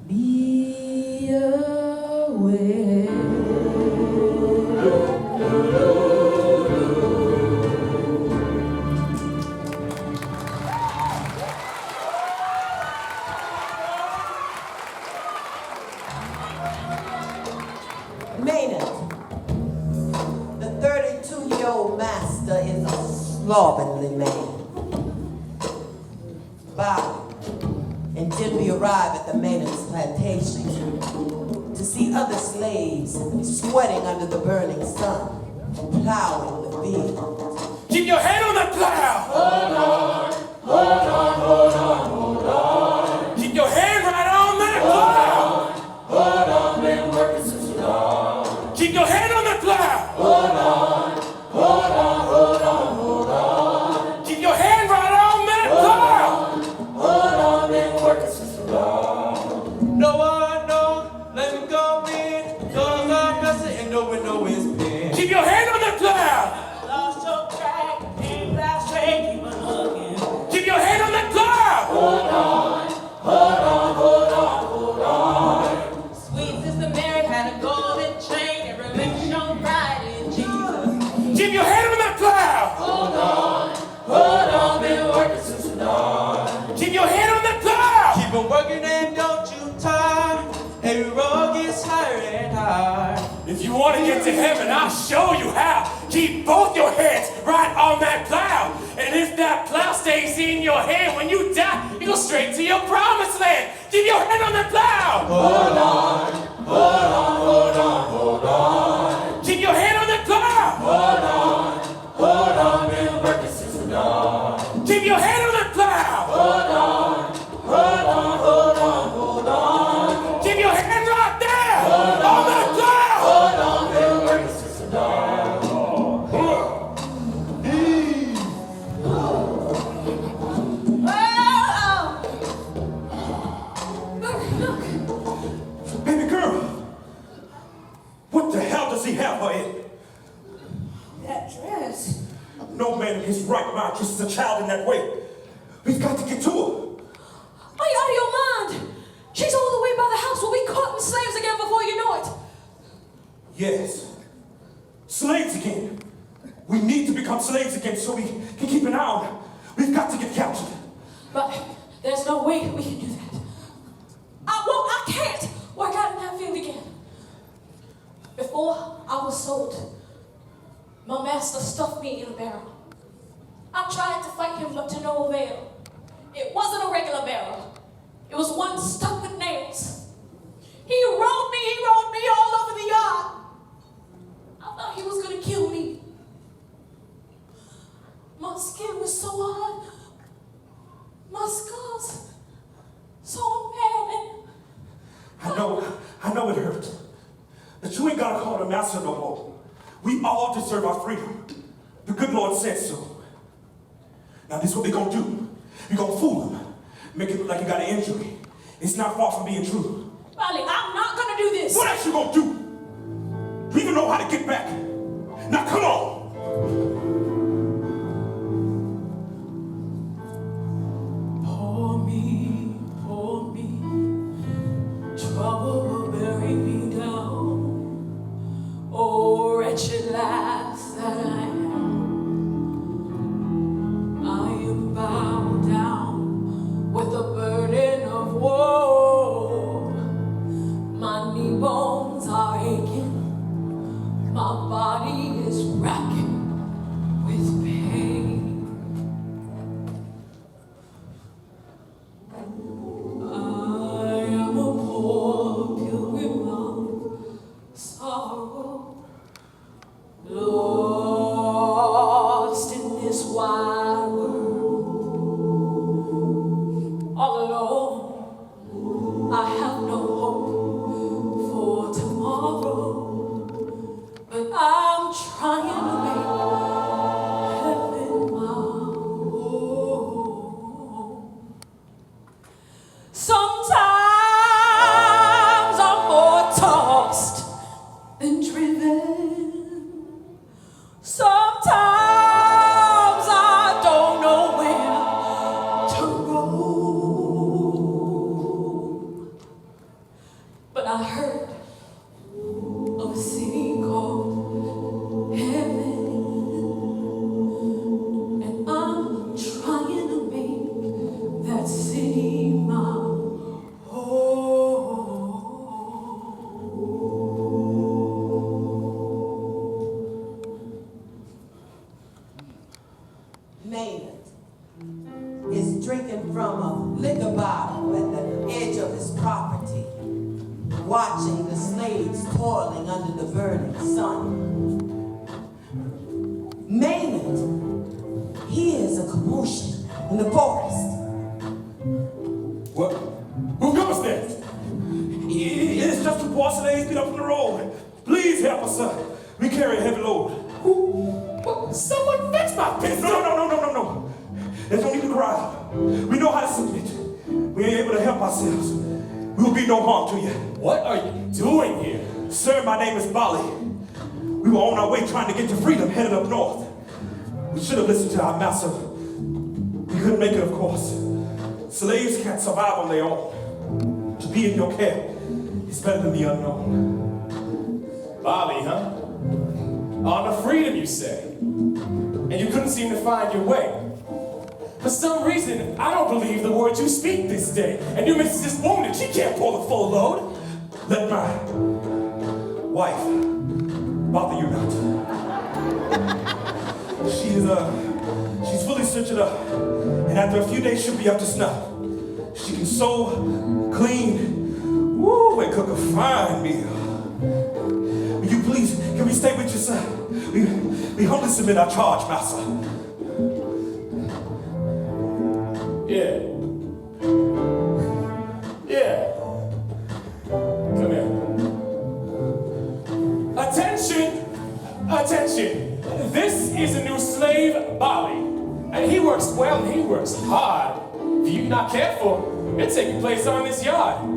Be aware. Maynard, the 32-year-old master is a slovenly man. Bali and Dembi arrive at the Maynard's plantation to see other slaves sweating under the burning sun, plowing the field. Keep your head on the plow! Hold on, hold on, hold on, hold on. Keep your hand right on that plow! Hold on, been working since long. Keep your hand on the plow! Hold on, hold on, hold on, hold on. Keep your hand right on that plow! Hold on, been working since long. No one knows, let me go in. Cause I'm messing and no one knows it's been. Keep your hand on the plow! Lost your track, ain't that straight, keep on looking. Keep your hand on the plow! Hold on, hold on, hold on, hold on. Sweet Sister Mary had a golden chain, every link shone bright in Jesus. Keep your hand on the plow! Hold on, been working since dawn. Keep your hand on the plow! Keep on working and don't you tire. Every road gets higher and higher. If you want to get to heaven, I'll show you how. Keep both your hands right on that stays in your hand. When you die, you go straight to your promised land. Keep your hand on the plow. Hold on, hold on, hold on, hold on. Keep your hand on the plow. Hold on, we'll work it since the dawn. Keep your hand on the plow. Hold on, hold on, hold on, hold on. Keep your hand right there on the plow. Hold on, we'll work it since the dawn. Baby girl, what the hell does he have her in? That dress. No man in his right mind kisses a child in that way. We've got to get to her. Are you out of your mind? She's all the way by the house. We'll be caught in slaves again before you know it. Yes. Slaves again. We need to become slaves again so we can keep an eye on her. We've got to get captured. But there's no way we can do that. I can't work out in that field again. Before I was sold, my master stuffed me in a barrel. I tried to fight him, but to no avail. It wasn't a regular barrel. It was one stuck with nails. He rode me all over the yard. I thought he was gonna kill me. My skin was so hard. My scars so bad. I know it hurt. But you ain't gotta call the master no more. We all deserve our freedom. The good Lord said so. Now this is what we're gonna do. We're gonna fool him. Make it look like you got an injury. It's not far from being true. Bali, I'm not gonna do this. What else you gonna do? Do you even know how to get back? Now come on! Pour me, trouble will bury me down. Oh, wretched lass that I am bowed down with the burden of woe. My knee bones are aching, my body is racking with pain. I am a poor pilgrim of sorrow, lost in this wide world. All alone, I have no hope for tomorrow, but I'm trying to make heaven my home. Sometimes I'm more tossed than driven. Sometimes I don't know where to go. But I heard of a city called heaven, and I'm trying to make that city my Maynard is drinking from a liquor bottle at the edge of his property, watching the slaves toiling under the burning sun. Maynard hears a commotion in the forest. What? Who goes there? It's just two poor slaves get up on the road. Please help us, sir. We carry a heavy load. What? Someone fix my pistol. No. There's no need to cry. We know how to submit. We ain't able to help ourselves. We will be no harm to you. What are you doing here? Sir, my name is Bali. We were on our way trying to get to freedom, headed up north. We should have listened to our master. We couldn't make it, of course. Slaves can't survive on their own. To be in your care is better than the unknown. Bali, huh? On the freedom, you say? And you couldn't seem to find your way. For some reason, I don't believe the words you speak this day. And your missus is wounded. She can't pull the full load. Let my wife bother you not. She is She's fully stitched up, and after a few days she'll be up to snuff. She can sew, clean, woo, and cook a fine meal. Will you please, can we stay with you, sir? We humbly submit our charge, master. Yeah. Yeah. Come here. Attention! Attention! This is a new slave, Bali. And he works well and he works hard. If you're not careful, he'll take your place on this yard.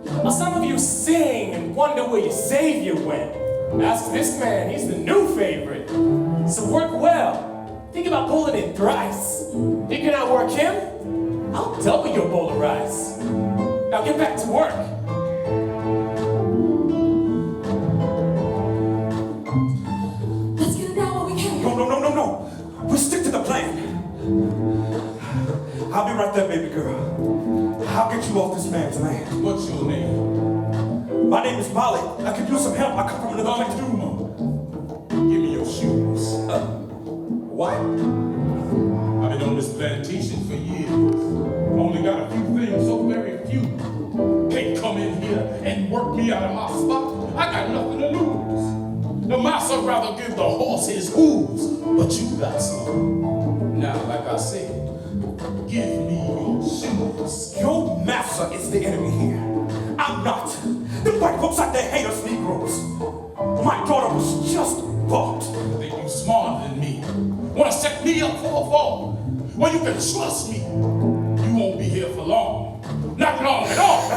Now, some of you sing and wonder where your savior went. Ask this man, he's the new favorite. So work well. Think about pulling it thrice. You can outwork him? I'll double your bowl of rice. Now get back to work. Let's get it down while we can. No. We stick to the plan. I'll be right there, baby girl. I'll get you off this man's land. What's your name? My name is Bali. I could use some help. I come from another place. Give me your shoes. What? I've been on this plantation for years. Only got a few things, so very few. Can't come in here and work me out of my spot. I got nothing to lose. The master rather give the horse his hooves, but you got some. Now, like I said, give me your shoes. Your master is the enemy here. I'm not. The white folks out there hate us Negroes. My daughter was just bought. Think you smarter than me. Want to set me up for a fall? Well, you can trust me. You won't be here for long. Not long at all.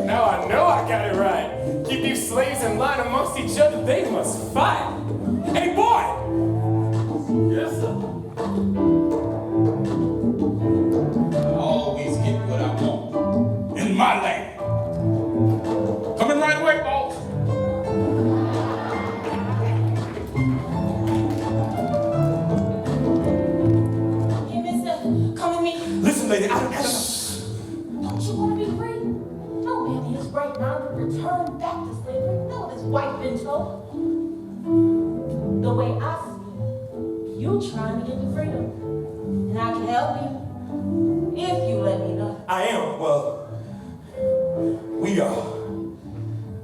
Now I know I got it right. Keep these slaves in line amongst each other, they must fight. Hey, boy! Yes, sir. I always get what I want in my land. Coming right away, boss. Hey, mister, come with me. Listen, lady, I don't have Don't you want to be free? No man in his right mind would return back to slavery. No, this white been told. The way I see it, you trying to get to freedom. And I can help you if you let me know. I am, well,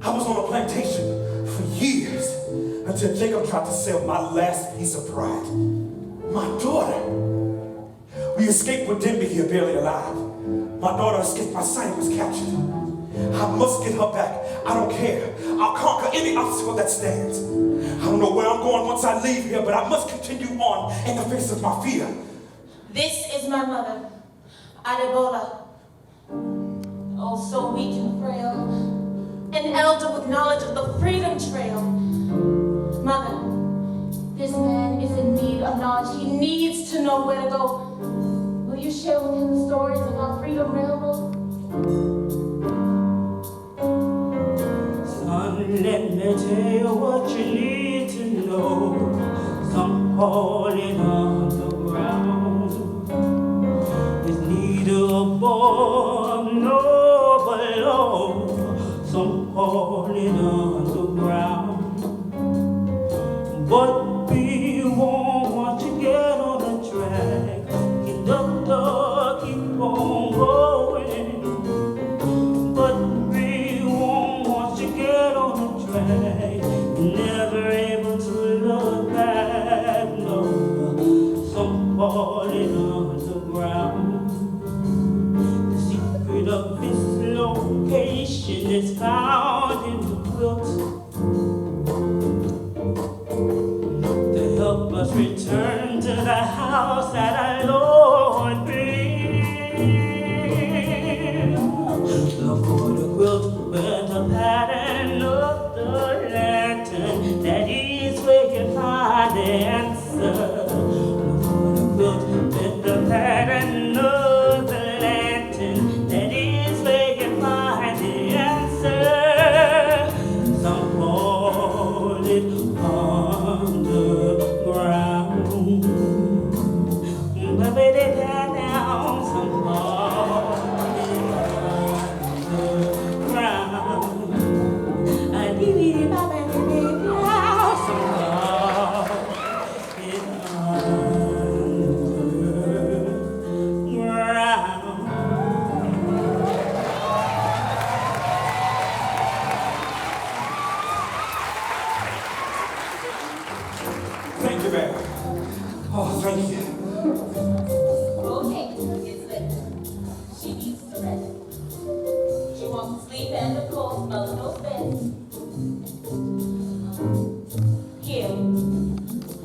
I was on a plantation for years until Jacob tried to sell my last piece of pride. My daughter. We escaped with Dembi here barely alive. My daughter escaped my sight and was captured. I must get her back. I don't care. I'll conquer any obstacle that stands. I don't know where I'm going once I leave here, but I must continue on in the face of my fear. This is my mother, Adebola. Oh, so weak and frail. An elder with knowledge of the freedom trail. Mother, this man is in need of knowledge. He needs to know where to go. Will you share with him the stories of our Freedom Railroad? Son, let me tell you what you need to know. Some falling on the ground is neither born nor below. Some falling on the ground, but we won't want to get on the track. Keep on going, but we won't want to get on the track. Never able to look back, no. Some falling on the ground. The secret of this location is found in the quilt. To help us return to the house that our Lord built. Look for the quilt with the pattern of the lantern. That is where you find the answer. Look for the quilt with the pattern of the lantern. That is where you find the answer. Some call it on the ground. Baby, Okay, it's late. She needs to rest. She wants to sleep and, of course, mother knows best. Here,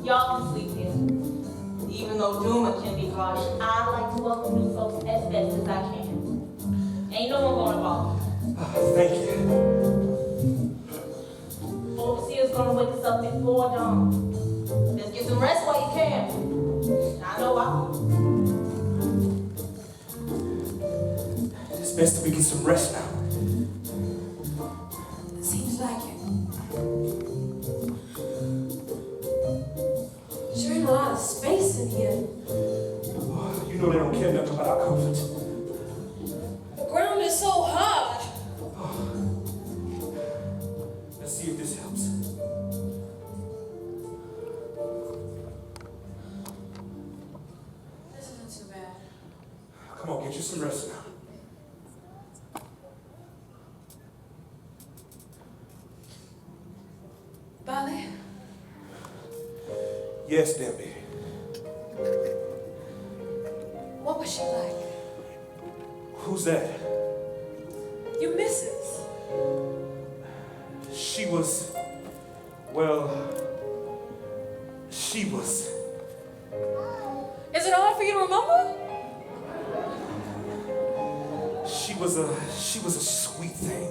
y'all can sleep here. Even though Duma can be harsh, I like to welcome new folks as best as I can. Ain't no one going to bother. Thank you. Overseer's gonna wake us up before dawn. Let's get some rest while you can. I know I will. It's best that we get some rest now. Seems like it. Sure ain't a lot of space in here. You know they don't care nothing about our comfort. The ground is so hard. Let's see if this helps. This isn't too bad. Come on, get you some rest now. Bali? Yes, Dembi. What was she like? Who's that? Your missus. She was, well, she was. Is it hard for you to remember? She was a sweet thing.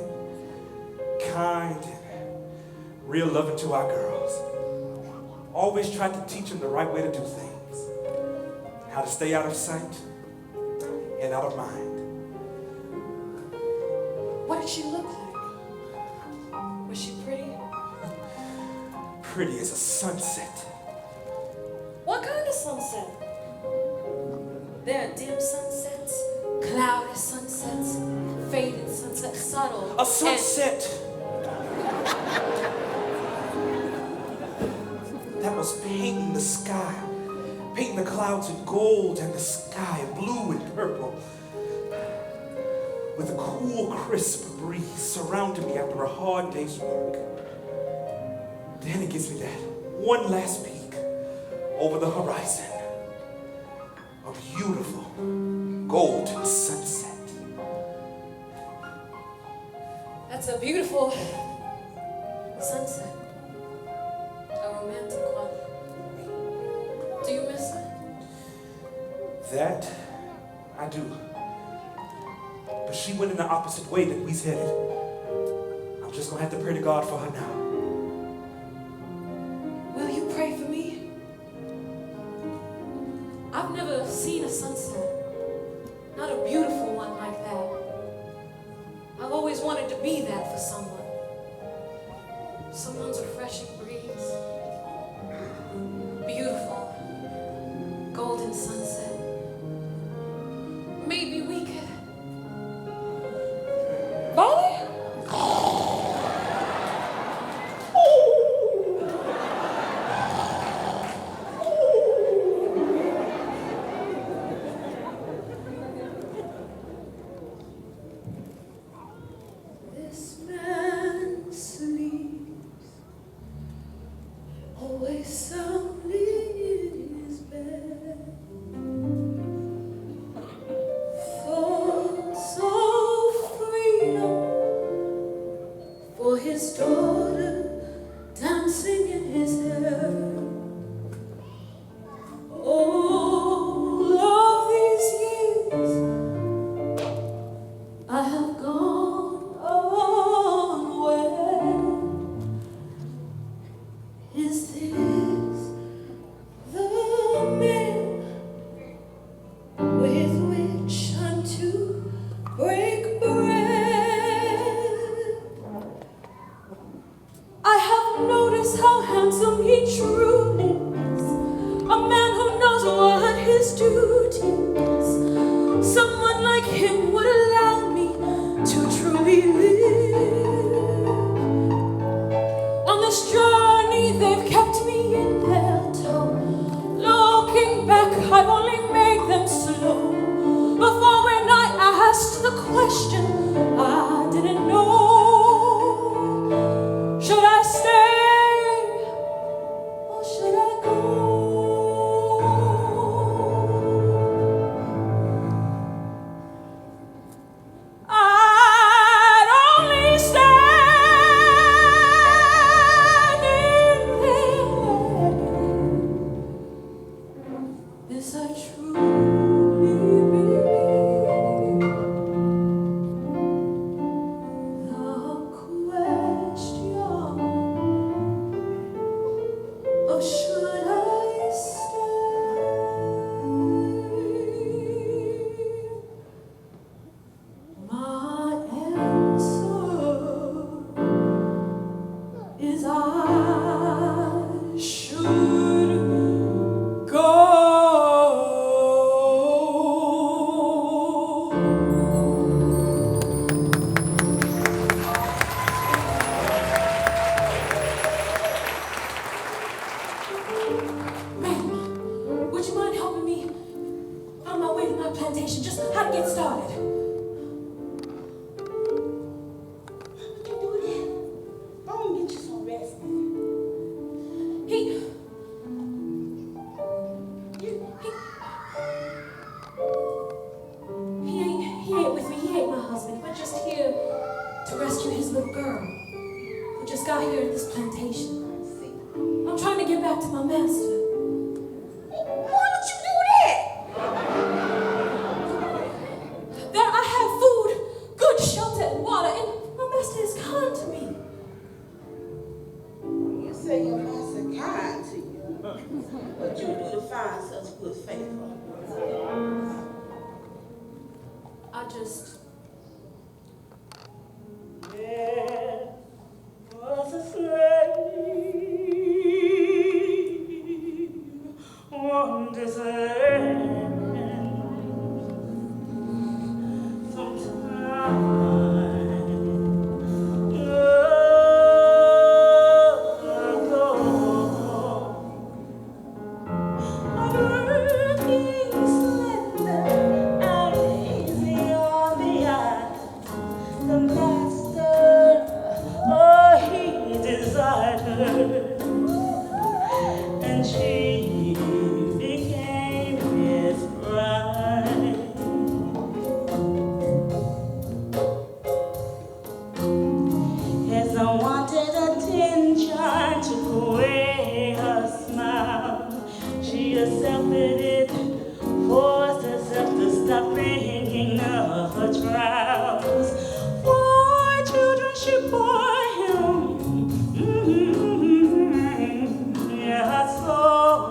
Kind and real loving to our girls. Always tried to teach them the right way to do things. How to stay out of sight and out of mind. What did she look like? Was she pretty? Pretty as a sunset. What kind of sunset? There are dim sunsets, cloudy sunsets, faded sunsets, subtle. A sunset that was painting the sky, painting the clouds in gold and the sky blue and purple, with a cool, crisp breeze surrounding me after a hard day's work. Then it gives me that one last peek over the horizon. A beautiful golden sunset. That's a beautiful sunset. A romantic one. Do you miss her? That I do. But she went in the opposite way that we's headed. I'm just gonna have to pray to God for her now. Will you pray for me? I've never seen a sunset. Not a beautiful one like that. I've always wanted to be that for someone. Someone's refreshing breeze. Beautiful. Golden sunset. Maybe we could. Bali? This man sleeps, always soundly in his bed. Thoughts of freedom for his daughter dancing in his hair. All of these years I have gone unaware. Is this the man with which I'm to break bread? I have noticed how handsome he truly is. A man who knows what his duty is. Someone like him would allow me to truly live. On this journey they've kept me in their tow. Looking back, I've only made them slow. Before when I asked the question, I didn't know. Should I stay or should I go? Is I truly believe the question of should I stay? My answer is I should go. Ma'am, would you mind helping me on my way to my plantation? Just how to get started. Do that. Go and get you some rest. He ain't with me. He ain't my husband, but just here to rescue his little girl who just got here at this plantation. I'm trying to get back to my master. Why would you do that? There I have food, good shelter, and water, and my master is kind to me. You say your master kind to you. What you do to find such good favor? I just... There was a slave on this land. Sometime ago, working slender and easy on the eye. The master, oh, he desired her, and she became his bride. As I wanted attention to away her smile, she accepted it, forced herself to stop bringing up her trials. 4 children she bore him. Yeah, her soul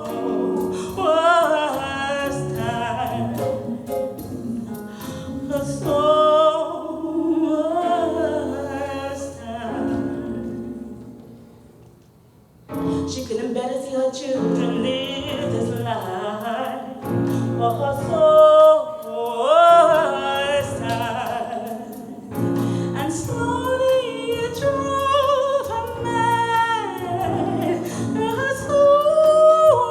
was tired. Her soul was tired. She couldn't bear to see her children live this life. For her soul was tired. And slowly it drove her mad. Her soul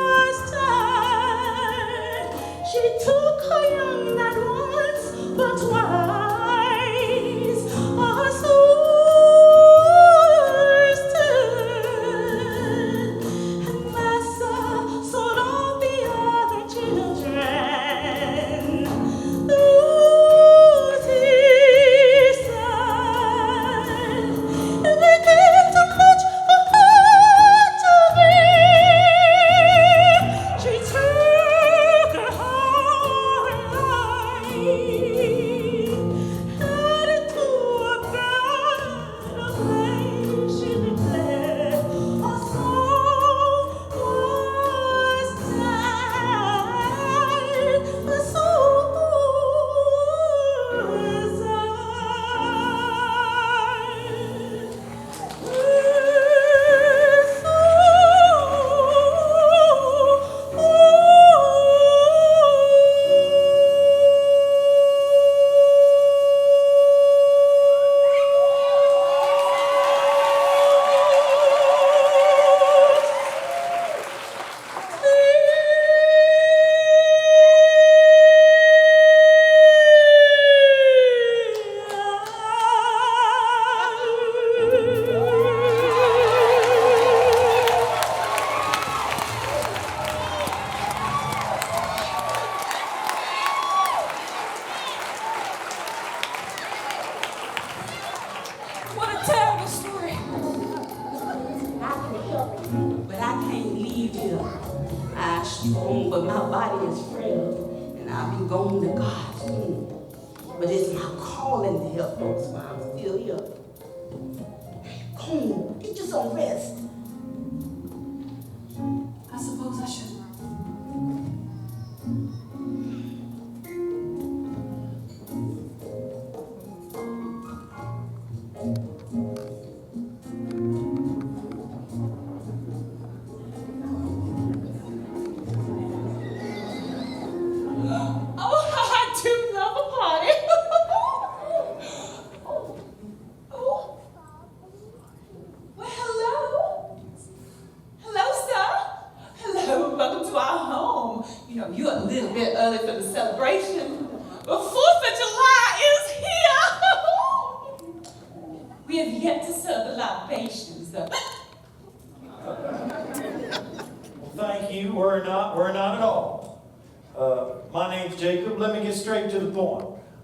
was tired. She took her young not once but twice. Her soul stood. And Massa sold all the other children. Lose his son. And they gave too much for her to bear. She took her whole home, but my body is frail, and I'll be going to God soon. But it's my calling to help folks while I'm still here. Come on, get you some rest. I suppose I should.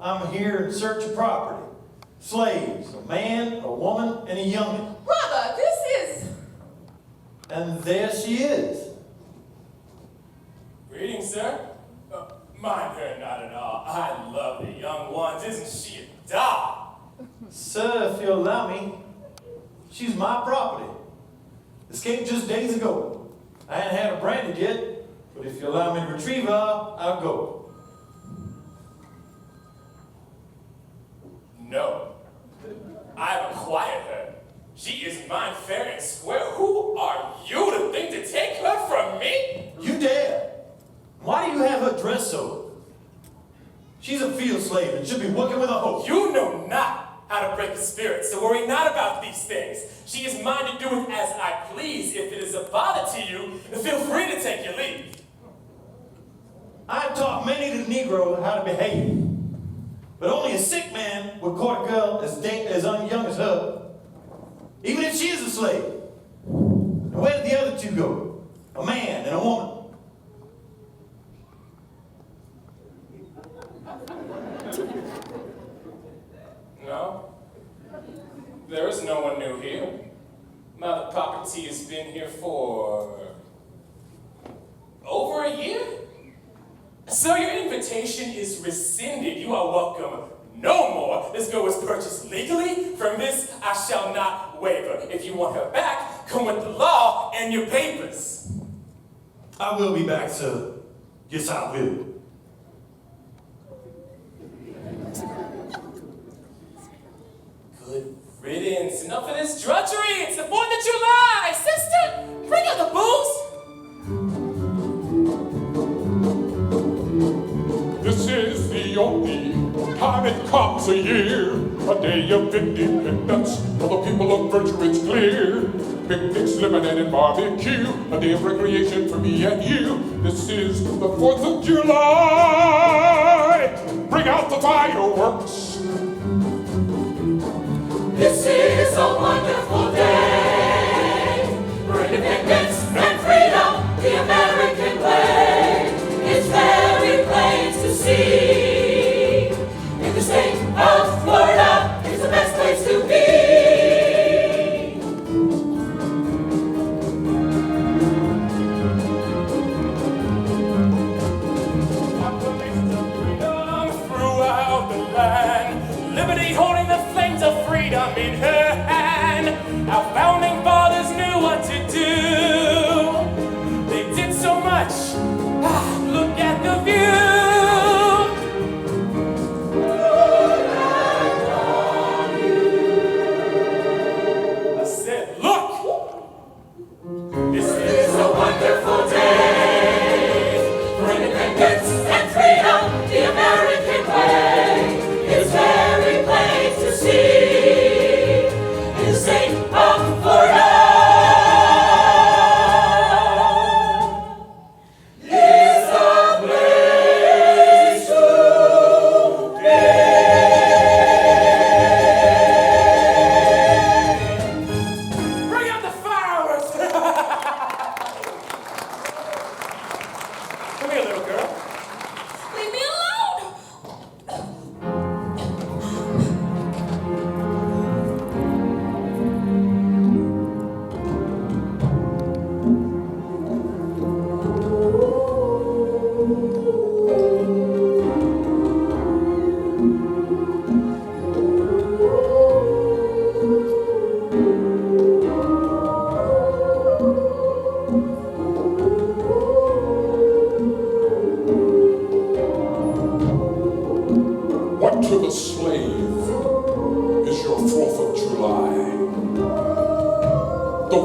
I'm here in search of property. Slaves, a man, a woman, and a youngin. Brother, this is... And there she is. Greetings, sir. Mind her not at all. I love the young ones. Isn't she a doll? Sir, if you allow me, she's my property. Escaped just days ago. I hadn't had her branded yet, but if you allow me to retrieve her, I'll go. No. I've acquired her. She is mine fair and square. Who are you to think to take her from me? You dare. Why do you have her dressed so? She's a field slave and should be working with a hoe. You know not how to break the spirit, so worry not about these things. She is mine to do with as I please. If it is a bother to you, feel free to take your leave. I've taught many to the Negro how to behave. But only a sick man would court a girl as young as her, even if she is a slave. And where did the other two go? A man and a woman. No. There is no one new here. My property has been here for over a year. So your invitation is rescinded. You are welcome no more. This girl was purchased legally. From this, I shall not waver. If you want her back, come with the law and your papers. I will be back, sir. Yes, I will. Good riddance. Enough of this drudgery. It's the 4th of July. Sister, bring out the booze. This is the only time it comes a year, a day of independence for the people of Virtue Ridge Clear. Picnics, lemonade, and barbecue, a day of recreation for me and you. This is the 4th of July. Bring out the fireworks. This is a wonderful day for independence and freedom, the American way. It's very plain to see. In the state of Florida, it's the best place to be. Throughout the land, liberty holding the flames of freedom in her hand. Our founding fathers knew what to do. They did so much. Look at the view. I said, look. This is a wonderful day for independence and freedom, the American way. It's very plain to see in the state of Florida. Leave me alone!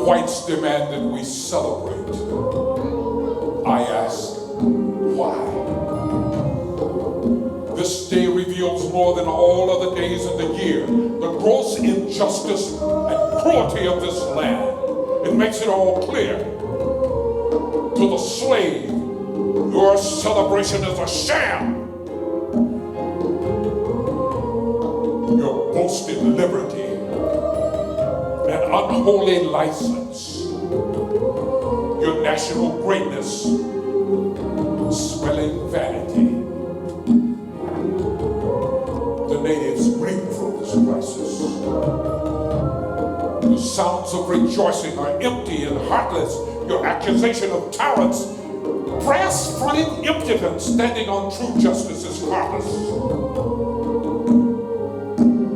whites demand that we celebrate. I ask, why? This day reveals more than all other days in the year the gross injustice and cruelty of this land. It makes it all clear. To the slave, your celebration is a sham. Your boasted liberty, an unholy license. Your national greatness, swelling vanity. The natives bring from this crisis. The sounds of rejoicing are empty and heartless. Your accusation of tyrants, brass-fronted impudence standing on true justice is heartless.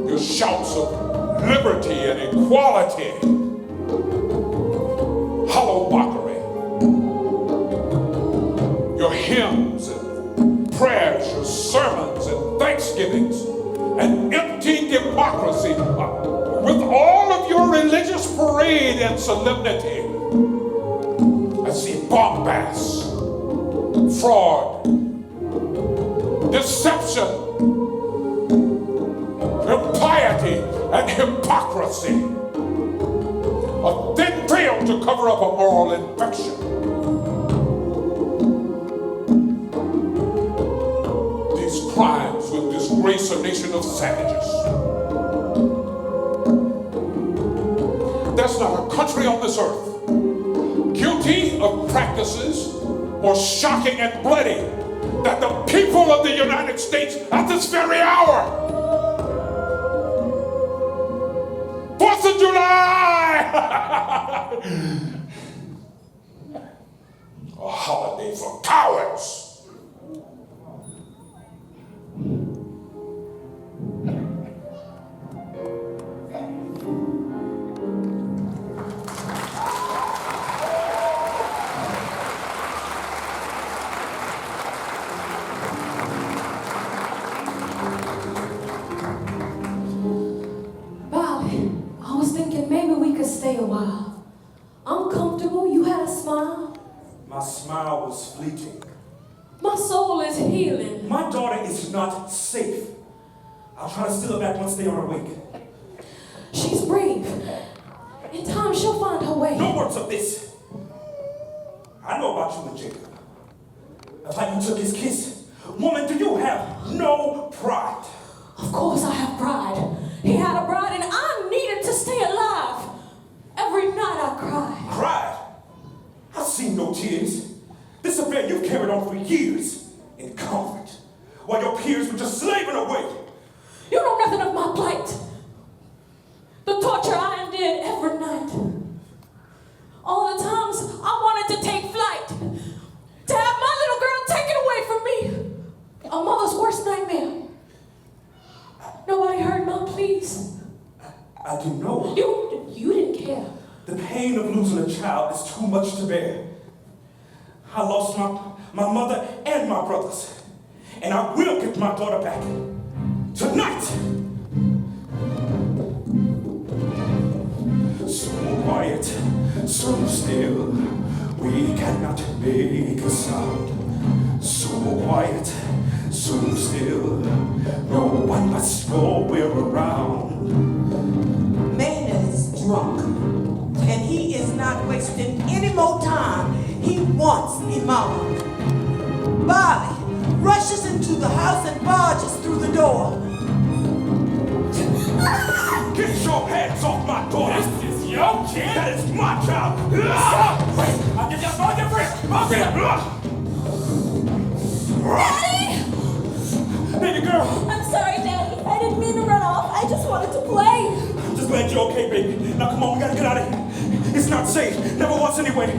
Your shouts of liberty and equality, hollow mockery. Your hymns and prayers, your sermons and thanksgivings, an empty democracy with all of your religious parade and solemnity. I see bombast, fraud, deception, impiety, and hypocrisy. A thin veil to cover up a moral infection. These crimes will disgrace a nation of savages. There's not a country on this earth guilty of practices more shocking and bloody than the people of the United States at this very hour. 4th of July! A holiday for cowards. Stay a while. I'm comfortable. You had a smile. My smile was fleeting. My soul is healing. My daughter is not safe. I'll try to steal her back once they are awake. She's brave. In time, she'll find her way. No words of this. I know about you and Jacob. The time you took his kiss. Woman, do you have no pride? Of course I have pride. He had a bride and I needed to stay alive. Every night I cried. Cried? I've seen no tears. This affair you've carried on for years in comfort, while your peers were just slaving away. You know nothing of my plight. The torture I endured every night. All the times I wanted to take flight. To have my little girl taken away from me. A mother's worst nightmare. Nobody heard my pleas. I do know. You didn't care. The pain of losing a child is too much to bear. I lost my mother and my brothers. And I will get my daughter back. Tonight! So quiet, so still, we cannot make a sound. So quiet, so still, no one must know we're around. Maynard's drunk, and he is not wasting any more time. He wants Emala. Bali rushes into the house and barges through the door. Get your hands off my daughter! This is your kid? That is my child! Wait, I'll give you a phone difference! Daddy! Baby girl! I'm sorry, Daddy. I didn't mean to run off. I just wanted to play. Just glad you're okay, baby. Now come on, we gotta get out of here. It's not safe. Never was anyway.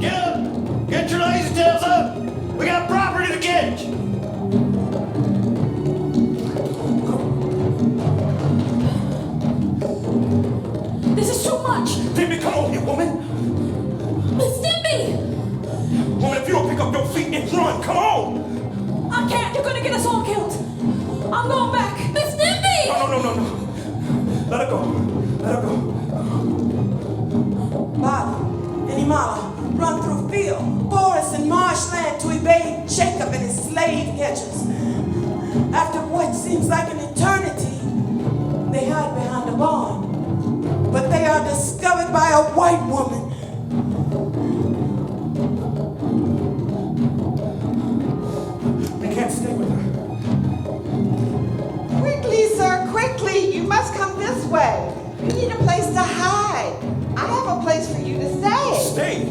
Get up! Get your lazy tails up! We got property to catch! This is too much. Baby, come on here, woman. go. I can't. You're gonna get us all killed. I'm going back. Miss Dembi! No. Let her go. Let her go. Bali and Emala run through field, forest, and marshland to evade Jacob and his slave catchers. After what seems like an eternity, they hide behind a barn. But they are discovered by a white woman. We can't stay with her. Quickly, sir, quickly. You must come this way. You need a place to hide. I have a place for you to stay. Stay?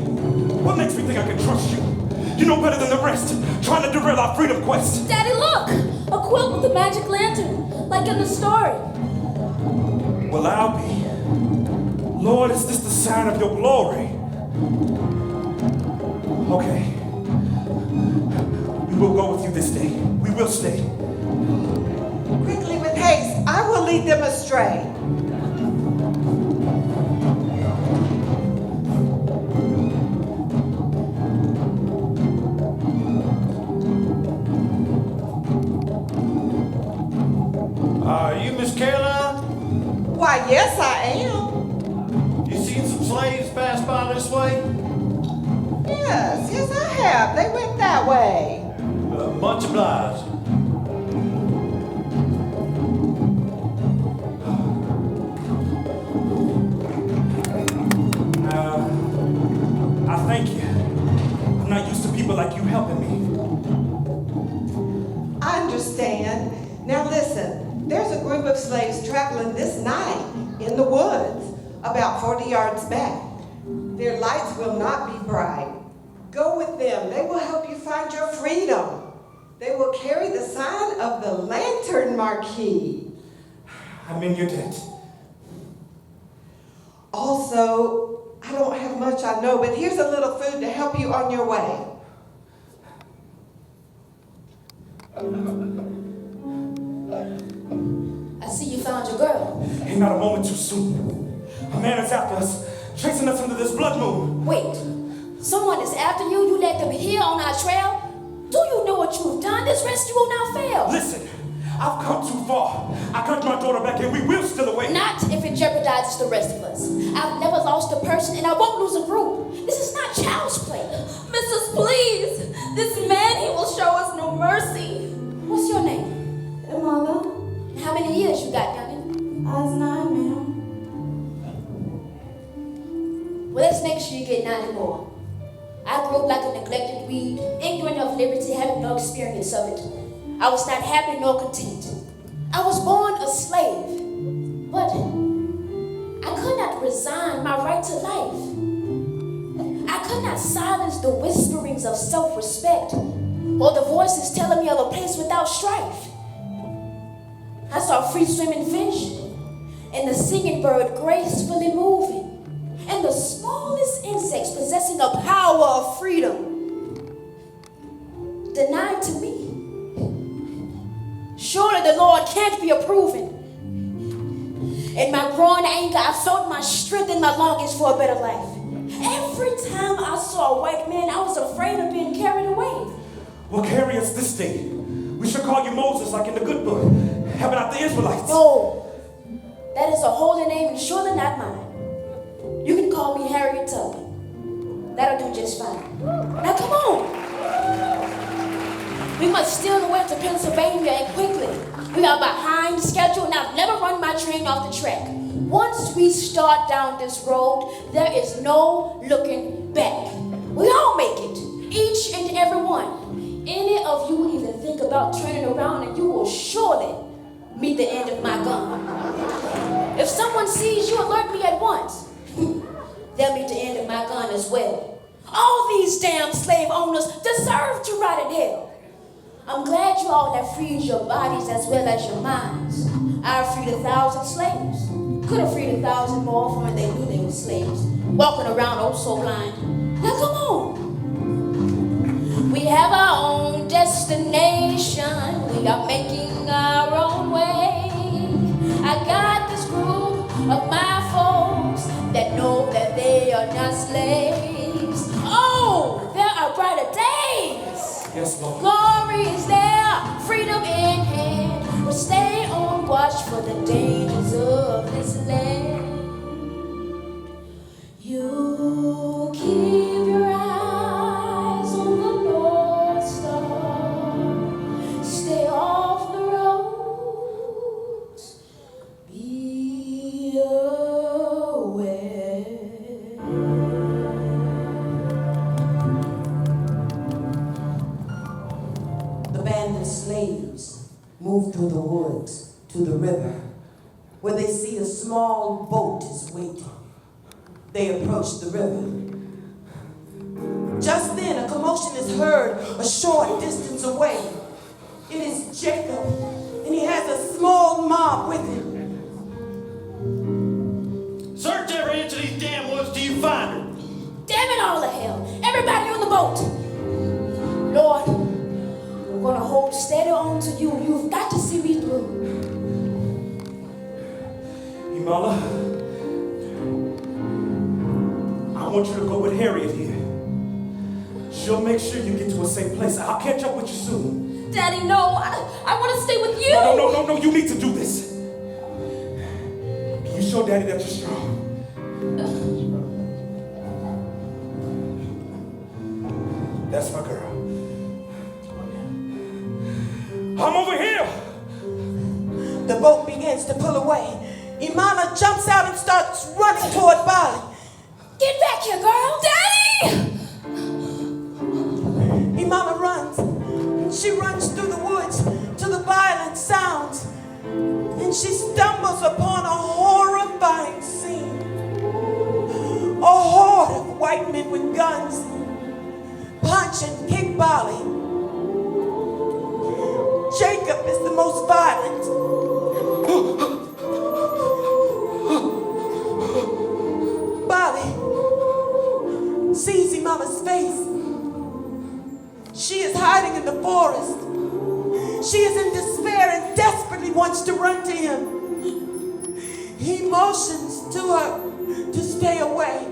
What makes me think I can trust you? You know better than the rest, trying to derail our freedom quest. Daddy, look! A quilt with a magic lantern, like in the story. Well, I'll be. Lord, is this the sign of your glory? Okay. We will go with you this day. We will stay. Quickly with haste. I will lead them astray. Are you Miss Caroline? Why, yes, I am. You seen some slaves pass by this way? Yes, I have. They went that way. Much obliged. I thank you. I'm not used to people like you helping me. I understand. Now listen, there's a group of slaves traveling this night in the woods, about 40 yards back. Their lights will not be bright. Go with them. They will help you find your freedom. They will carry the sign of the Lantern Marquis. I'm in your debt. Also, I don't have much, I know, but here's a little food to help you on your way. I see you found your girl. Ain't not a moment too soon. A man is after us, chasing us into this blood moon. Wait, someone is after you? You let them here on our trail? Do you know what you've done? This rescue will not fail. Listen, I've come too far. I got my daughter back and we will steal away. Not if it jeopardizes the rest of us. I've never lost a person and I won't lose a group. This is not child's play. Mrs., please! This man, he will show us no mercy. What's your name? Emala. How many years you got, youngin'? I was 9, ma'am. Well, let's make sure you get 9 more. I grew up like a neglected weed, ignorant of liberty, having no experience of it. I was not happy nor content. I was born a slave, but I could not resign my right to life. I could not silence the whisperings of self-respect or the voices telling me of a place without strife. I saw free-swimming fish and the singing bird gracefully moving, and the smallest insects possessing the power of freedom denied to me. Surely the Lord can't be approving. In my growing anger, I felt my strength and my longings for a better life. Every time I saw a white man, I was afraid of being carried away. Well, carry us this day. We should call you Moses like in the good book, helping out the Israelites. No, that is a holy name and surely not mine. You can call me Harriet Tubman. That'll do just fine. Now come on. We must steal the way to Pennsylvania and quickly. We are behind schedule and I've never run my train off the track. Once we start down this road, there is no looking back. We all make it, each and every one. Any of you will even think about turning around and you will surely meet the end of my gun. If someone sees you, alert me at once. They'll meet the end of my gun as well. All these damn slave owners deserve to rot in hell. I'm glad you all have freed your bodies as well as your minds. I freed 1,000 slaves. Could have freed 1,000 more from when they knew they were slaves, walking around oh so blind. Now come on. We have our own destination. We are making our own way. I got this group of my folks that know that they are not slaves. Oh, there are brighter days. Yes, Lord. Glory is there, freedom in hand. We stay on watch for the dangers of this land. You keep your eyes on the North Star. Stay off the roads. Be aware. The band of slaves move through the woods to the river, where they see a small boat is waiting. They approach the river. Just then, a commotion is heard a short distance away. It is Jacob, and he has a small mob with him. Search every inch of these damn woods till you find her. Damn it all to hell. Everybody on the boat. Lord, I'm gonna hold steady on to you. You've got to see me through. Emala, I want you to go with Harriet here. She'll make sure you get to a safe place. I'll catch up with you soon. Daddy, no. I want to stay with you. No, you need to do this. You show Daddy that you're strong. That's my girl. I'm over here. The boat begins to pull away. Emala jumps out and starts running toward Bali. Get back here, girl. Daddy! Emala runs. She runs through the woods to the violent sounds. And she stumbles upon a horrifying scene. A horde of white men with guns punch and kick Bali. Jacob is the most violent. Bali sees Emala's face. She is hiding in the forest. She is in despair and desperately wants to run to him. He motions to her to stay away.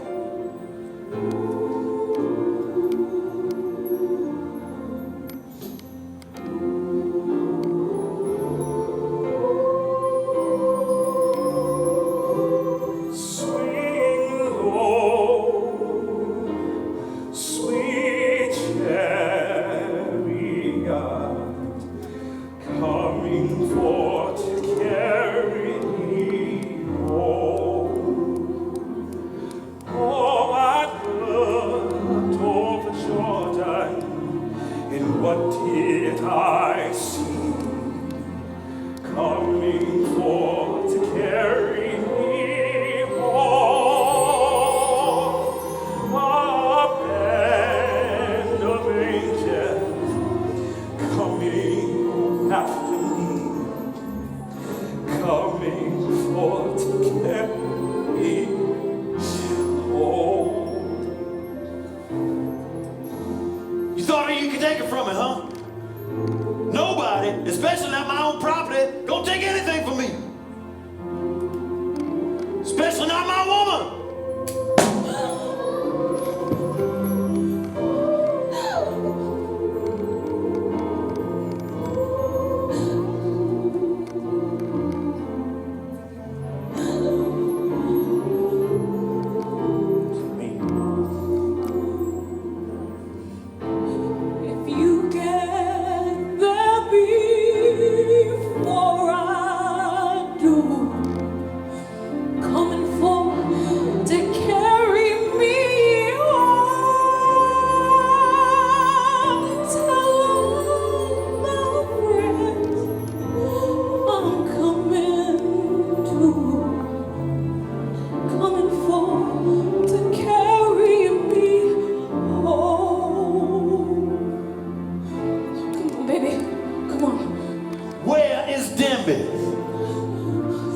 Dembi?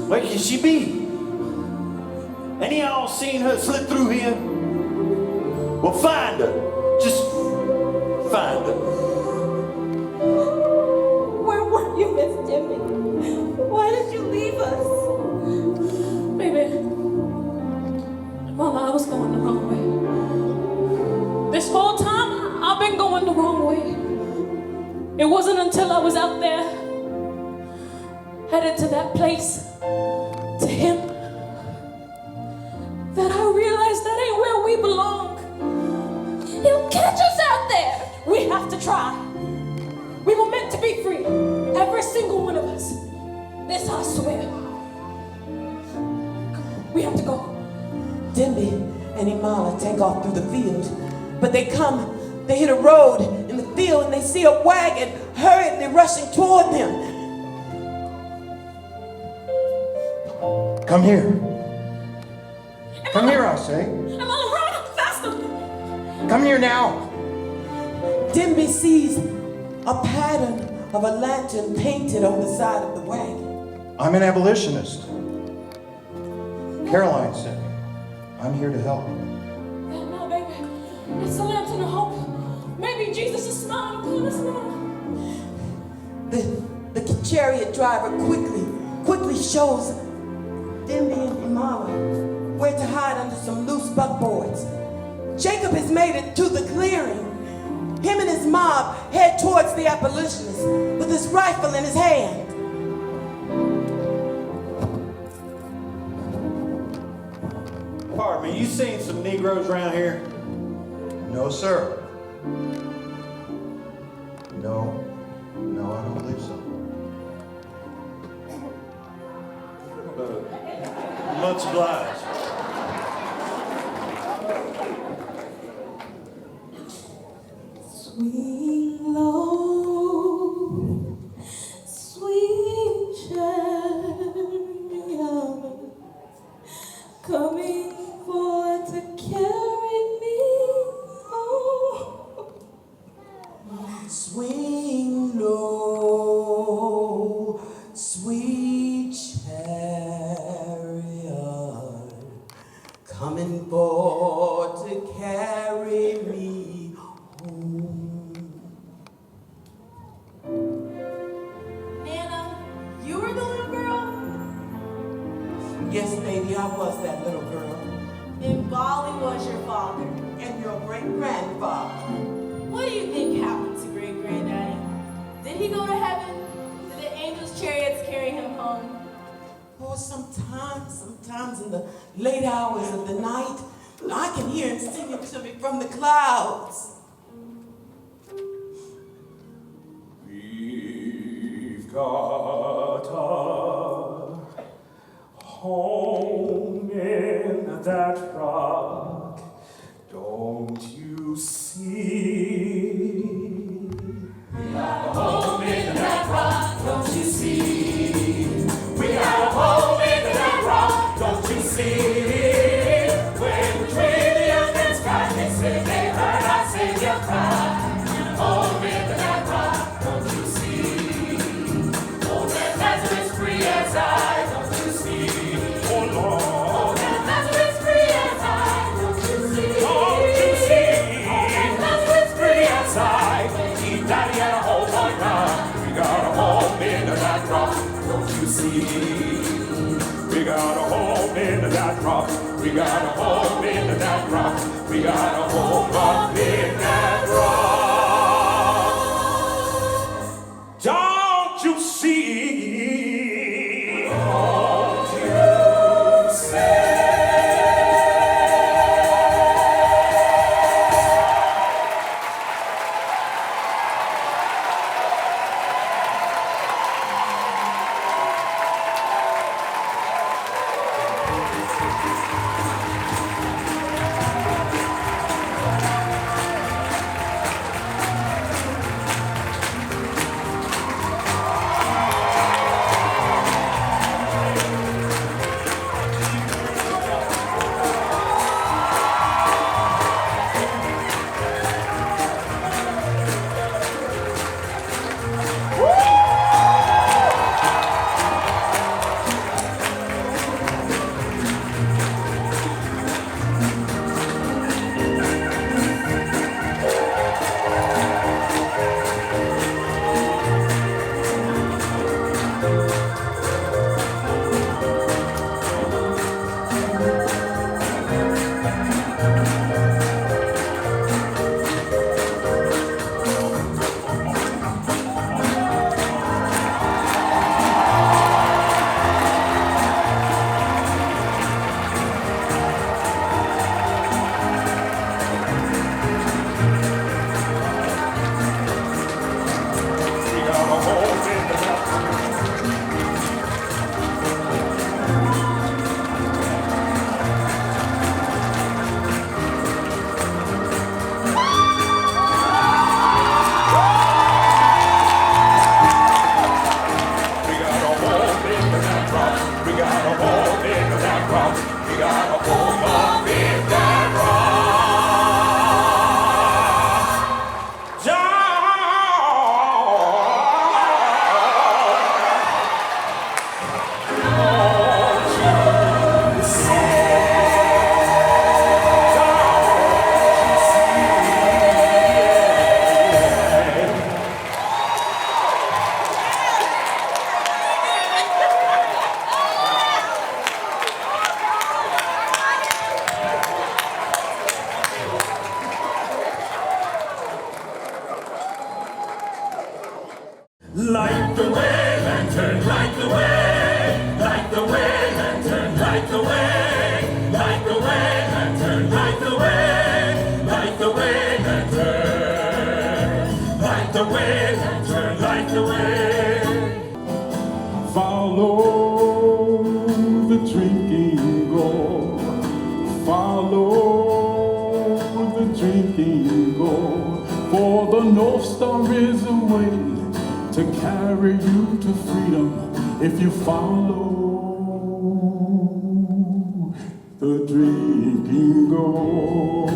Where can she be? Any of y'all seen her slip through here? Well, find her. Just find her. Where were you, Miss Dembi? Why did you leave us? Baby, Mama, I was going the wrong way. This whole time, I've been going the wrong way. It wasn't until I was out there, headed to that place, to him, that I realized that ain't where we belong. He'll catch us out there. We have to try. We were meant to be free, every single one of us. This I swear. We have to go. Dembi and Emala take off through the field, but they hit a road in the field and they see a wagon hurriedly rushing toward them. Come here. Come here, I say. Emala, run faster! Come here now. Dembi sees a pattern of a lantern painted on the side of the wagon. I'm an abolitionist. Caroline sent me. I'm here to help. No, baby. It's a lantern of hope. Maybe Jesus is smiling upon us now. The chariot driver quickly shows Dembi and Emala where to hide under some loose buckboards. Jacob has made it to the clearing. Him and his mob head towards the abolitionists with his rifle in his hand. Pardon me, you seen some Negroes around here? No, sir. No, I don't believe so. Much obliged. Swing low, sweet chariot, coming forth to carry me home. Swing low, sweet chariot, coming forth to carry me home. Nana, you were the little girl? Yes, baby, I was that little girl. And Bali was your father. And your great-grandfather. What do you think happened to great-granddaddy? Did he go to heaven? Did the angels' chariots carry him home? Oh, sometimes in the late hours of the night, I can hear him singing to me from the clouds. We've got a home in that rock, don't you see? We got a home in that rock, don't you see? We got a home in that rock, don't you see? When between the earth and sky, they say they heard our Savior cry. Home in that rock, don't you see? Oh, that Lazarus free as I, don't you see? Oh, Lord. Oh, that Lazarus free as I, don't you see? Don't you see? Oh, that Lazarus free as I, he died, he had a home on God. We got a home in that rock, don't you see? We got a home in that rock. We got a home in that rock. We got a home up in that rock. Don't you see? Don't you see? Light the way, lantern, light the way. Light the way, lantern, light the way. Light the way, lantern, light the way. Light the way, lantern. Light the way, lantern, light the way. Follow the drinking gourd. Follow the drinking gourd. For the North Star is a way to carry you to freedom if you follow the drinking gourd.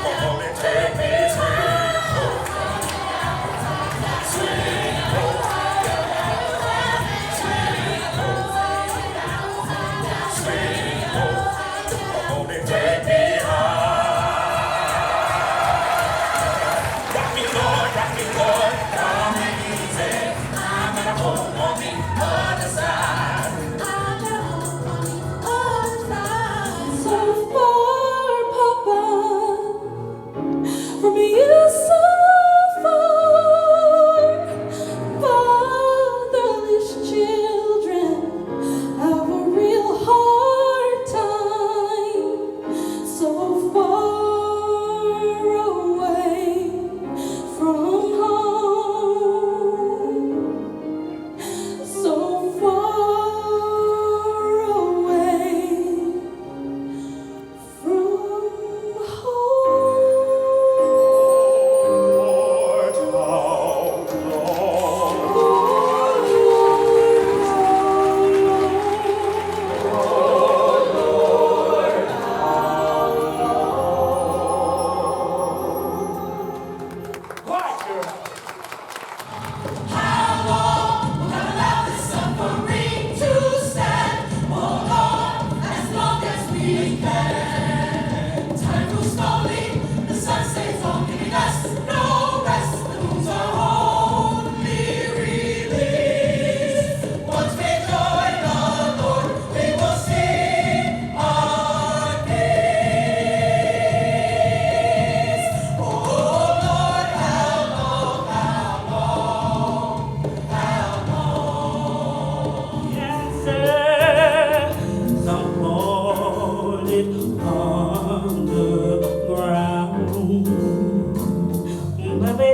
Come and take me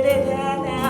underground.